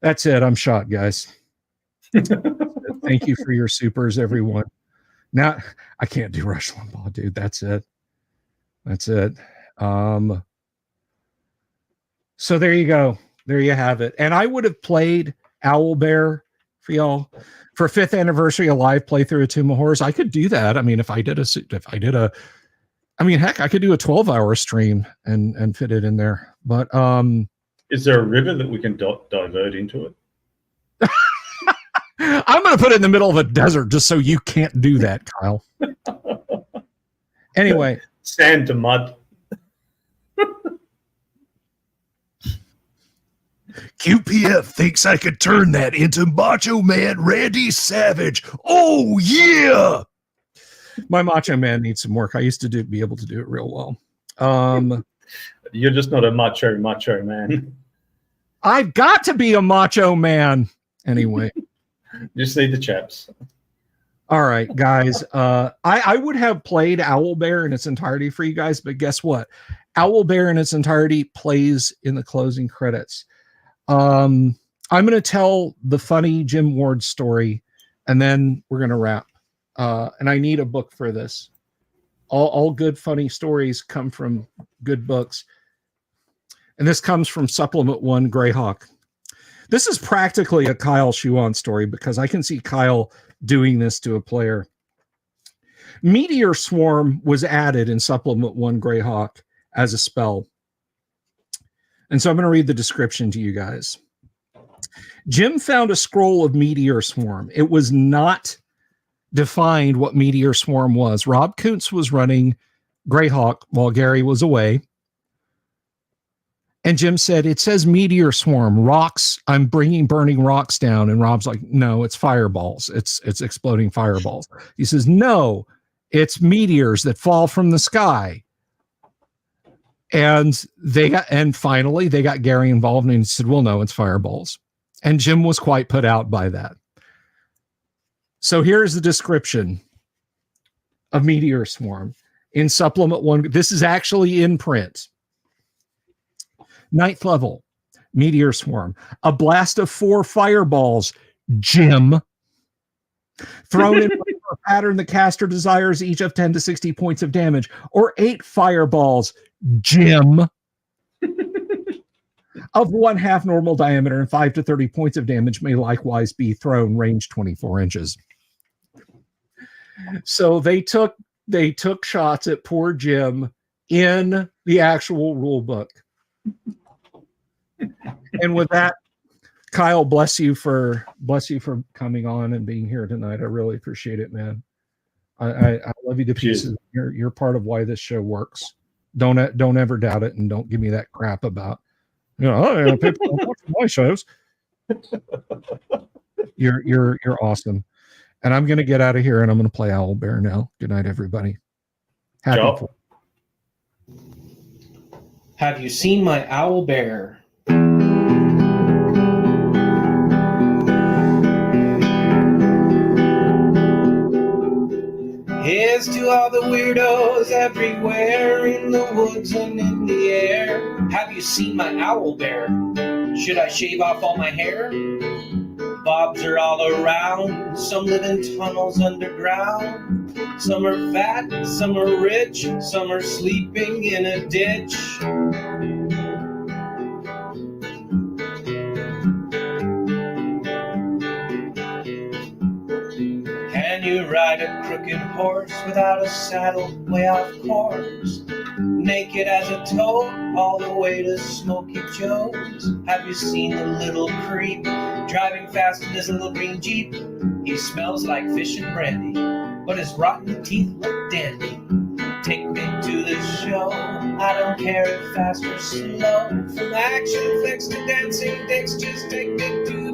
That's it. I'm shot, guys. Thank you for your supers, everyone. Now, I can't do Rush Limbaugh, dude. That's it. That's it. So there you go. There you have it. And I would have played Owlbear for y'all for 5th anniversary, a live playthrough of Tomb of Horrors. I could do that. I mean, I could do a 12-hour stream and fit it in there. But is there a river that we can divert into it? I'm going to put it in the middle of a desert just so you can't do that, Kyle. Anyway, sand to mud. QPF thinks I could turn that into Macho Man Randy Savage. Oh, yeah. My Macho Man needs some work. I used to be able to do it real well. You're just not a macho man. I've got to be a macho man. Anyway. Just need the chaps. All right, guys. I would have played Owlbear in its entirety for you guys, but guess what? Owlbear in its entirety plays in the closing credits. I'm going to tell the funny Jim Ward story, and then we're going to wrap. And I need a book for this. All good, funny stories come from good books. And this comes from Supplement 1, Greyhawk. This is practically a Kyle Shuon story because I can see Kyle doing this to a player. Meteor Swarm was added in Supplement 1, Greyhawk as a spell. And so I'm going to read the description to you guys. Jim found a scroll of Meteor Swarm. It was not defined what Meteor Swarm was. Rob Kuntz was running Greyhawk while Gary was away. And Jim said, it says Meteor Swarm, rocks. I'm bringing burning rocks down. And Rob's like, no, it's fireballs. It's exploding fireballs. He says, no, it's meteors that fall from the sky. And finally they got Gary involved and he said, well, no, it's fireballs. And Jim was quite put out by that. So here's the description of Meteor Swarm in Supplement 1. This is actually in print. 9th level, Meteor Swarm. A blast of 4 fireballs, Jim. Thrown in a pattern the caster desires, each of 10 to 60 points of damage. Or 8 fireballs, Jim. Of 1/2 normal diameter and 5 to 30 points of damage may likewise be thrown, range 24 inches. So they took shots at poor Jim in the actual rule book. And with that, Kyle, bless you for coming on and being here tonight. I really appreciate it, man. I love you to pieces. You're part of why this show works. Don't ever doubt it, and don't give me that crap about people don't watch my shows. You're awesome. And I'm going to get out of here and I'm going to play Owlbear now. Good night, everybody. Have you seen my Owlbear? Here's to all the weirdos everywhere in the woods and in the air. Have you seen my Owlbear? Should I shave off all my hair? Bobs are all around. Some live in tunnels underground. Some are fat, some are rich, some are sleeping in a ditch. Can you ride a crooked horse without a saddle way off course? naked as a toad, all the way to Smoky Joe's. Have you seen the little creep driving fast in his little green Jeep? He smells like fish and brandy, but his rotten teeth look dandy. Take me to the show, I don't care if fast or slow. From action flicks to dancing dicks, just take me to